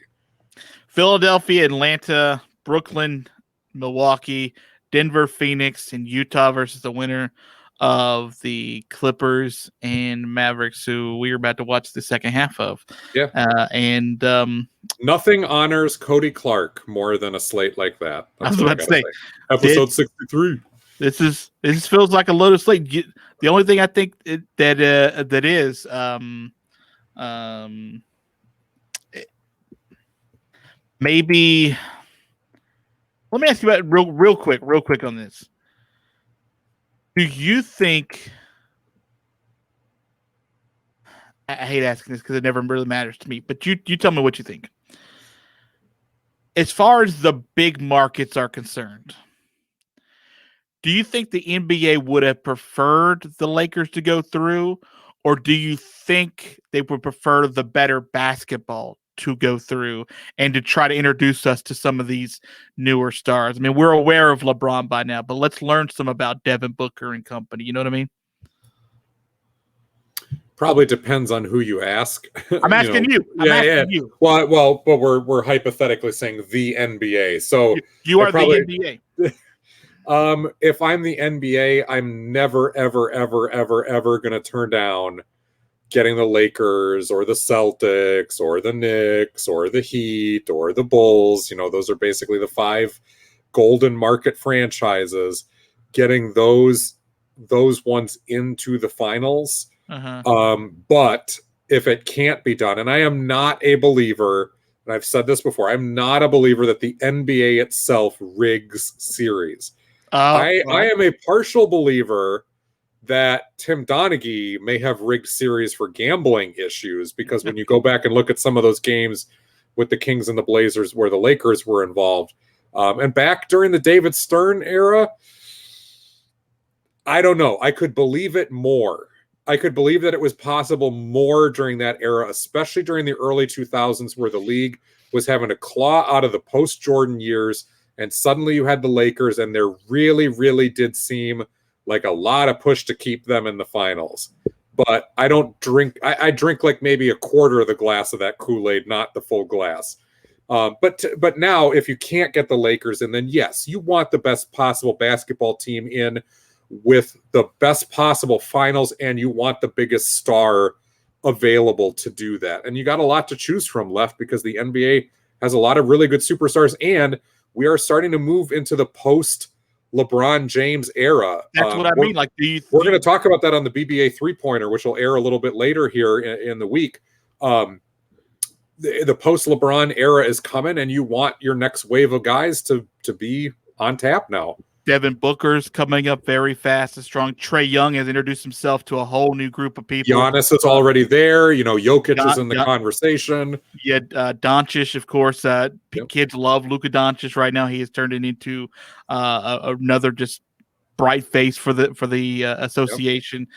Philadelphia, Atlanta, Brooklyn, Milwaukee, Denver, Phoenix, and Utah versus the winner of the Clippers and Mavericks, who we are about to watch the second half of. Yeah. Nothing honors Cody Clark more than a slate like that. That's I was about to say. Episode 63. This feels like a loaded slate. The only thing I think that is maybe. Let me ask you about real quick on this. Do you think? I hate asking this because it never really matters to me, but you tell me what you think. As far as the big markets are concerned, do you think the NBA would have preferred the Lakers to go through, or do you think they would prefer the better basketball to go through and to try to introduce us to some of these newer stars? I mean, we're aware of LeBron by now, but let's learn some about Devin Booker and company. You know what I mean? Probably depends on who you ask. I'm asking you. I'm asking you. Well, but we're hypothetically saying the NBA. So you are the NBA. If I'm the NBA, I'm never, ever, ever, ever, ever going to turn down getting the Lakers or the Celtics or the Knicks or the Heat or the Bulls. Those are basically the 5 golden market franchises. Getting those ones into the finals. But if it can't be done, and I am not a believer, and I've said this before, I'm not a believer that the NBA itself rigs series. I am a partial believer that Tim Donaghy may have rigged series for gambling issues, because when you go back and look at some of those games with the Kings and the Blazers where the Lakers were involved, and back during the David Stern era, I don't know. I could believe it more. I could believe that it was possible more during that era, especially during the early 2000s, where the league was having to claw out of the post-Jordan years, and suddenly you had the Lakers, and there really, really did seem like a lot of push to keep them in the finals. But I don't drink. I drink like maybe a quarter of the glass of that Kool-Aid, not the full glass. But now, if you can't get the Lakers in, then yes, you want the best possible basketball team in with the best possible finals, and you want the biggest star available to do that. And you got a lot to choose from left, because the NBA has a lot of really good superstars, and we are starting to move into the post LeBron James era. That's what I mean. Like we're going to talk about that on the BbA 3-pointer, which will air a little bit later here in the week. The post LeBron era is coming, and you want your next wave of guys to be on tap now. Devin Booker's coming up very fast and strong. Trae Young has introduced himself to a whole new group of people. Giannis is already there. Jokic is in the conversation. Yeah, Doncic, of course. Kids love Luka Doncic right now. He has turned it into another just bright face for the association. Yep.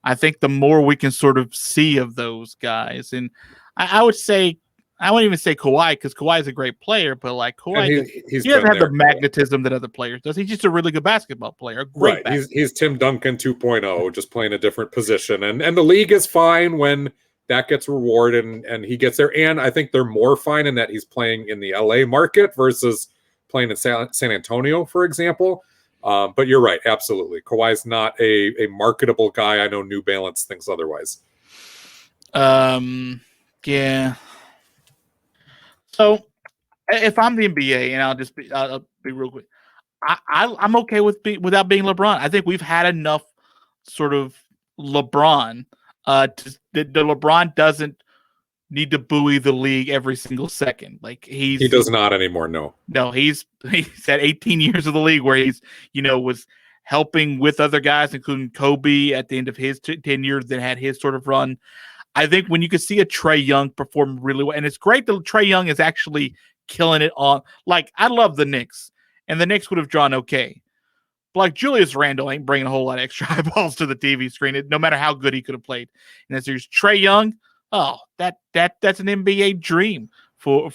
I think the more we can sort of see of those guys, and I would say, I wouldn't even say Kawhi, because Kawhi is a great player, but like Kawhi, he doesn't have the magnetism that other players does. He's just a really good basketball player. Right. He's Tim Duncan 2.0, just playing a different position. And the league is fine when that gets rewarded and he gets there. And I think they're more fine in that he's playing in the LA market versus playing in San Antonio, for example. But you're right. Absolutely. Kawhi's not a marketable guy. I know New Balance thinks otherwise. Yeah. So, if I'm the NBA, and I'll be real quick, I'm okay without being LeBron. I think we've had enough sort of LeBron. The LeBron doesn't need to buoy the league every single second. Like he does not anymore. No, he's had 18 years of the league where he's was helping with other guys, including Kobe at the end of his tenure that had his sort of run. I think when you can see a Trae Young perform really well, and it's great that Trae Young is actually killing it on. Like, I love the Knicks, and the Knicks would have drawn okay. But like Julius Randle ain't bringing a whole lot of extra eyeballs to the TV screen, no matter how good he could have played. And as there's Trae Young, Oh, that's an NBA dream for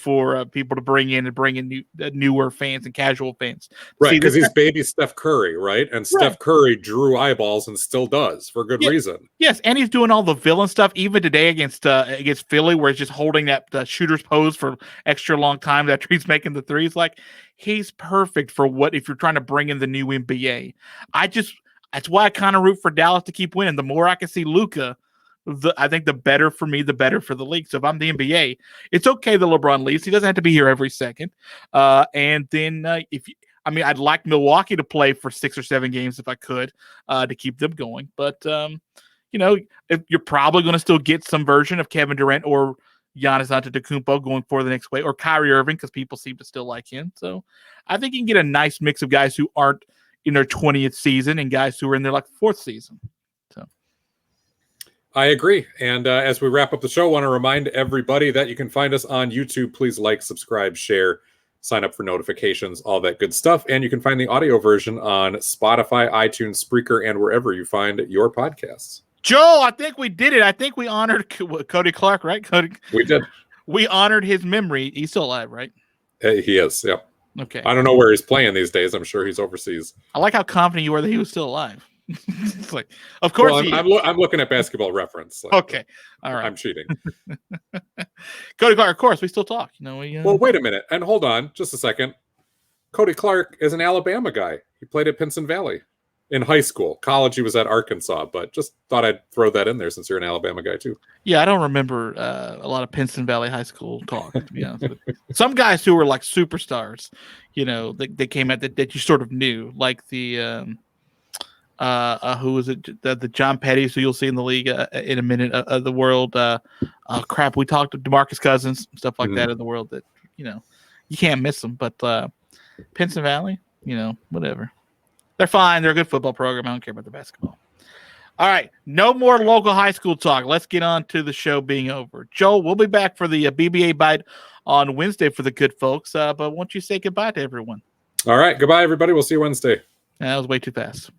people to bring in newer fans and casual fans. Right, See, because he's baby Steph Curry, right? And right. Steph Curry drew eyeballs and still does for good reason. Yes, and he's doing all the villain stuff even today against Philly, where he's just holding that shooter's pose for extra long time after he's making the threes. Like, he's perfect for what if you're trying to bring in the new NBA. That's why I kind of root for Dallas to keep winning. The more I can see Luka, I think the better for me, the better for the league. So if I'm the NBA, it's okay that LeBron leaves. He doesn't have to be here every second. And then I'd like Milwaukee to play for 6 or 7 games if I could to keep them going. But if you're probably going to still get some version of Kevin Durant or Giannis Antetokounmpo going for the next way, or Kyrie Irving, because people seem to still like him. So I think you can get a nice mix of guys who aren't in their 20th season and guys who are in their 4th season. So I agree. And as we wrap up the show, I want to remind everybody that you can find us on YouTube. Please like, subscribe, share, sign up for notifications, all that good stuff. And you can find the audio version on Spotify, iTunes, Spreaker, and wherever you find your podcasts. Joe, I think we did it. I think we honored Cody Clark, right? Cody. We did. We honored his memory. He's still alive, right? He is, yeah. Okay. I don't know where he's playing these days. I'm sure he's overseas. I like how confident you were that he was still alive. It's like, of course. Well, I'm looking at Basketball Reference. Okay. All right. I'm cheating. Cody Clark, of course, we still talk. Well, wait a minute. And hold on just a second. Cody Clark is an Alabama guy. He played at Pinson Valley in high school. College, he was at Arkansas, but just thought I'd throw that in there since you're an Alabama guy too. Yeah, I don't remember a lot of Pinson Valley High School talk, to be honest with you. Some guys who were like superstars, they came out that you sort of knew, like the who was it? The John Petty's, who you'll see in the league in a minute, of the world. We talked to DeMarcus Cousins, stuff like that in the world that, you can't miss them. But Pinson Valley, whatever. They're fine. They're a good football program. I don't care about the basketball. All right. No more local high school talk. Let's get on to the show being over. Joel, we'll be back for the BbA Bite on Wednesday for the good folks. But why don't you say goodbye to everyone? All right. Goodbye, everybody. We'll see you Wednesday. That was way too fast.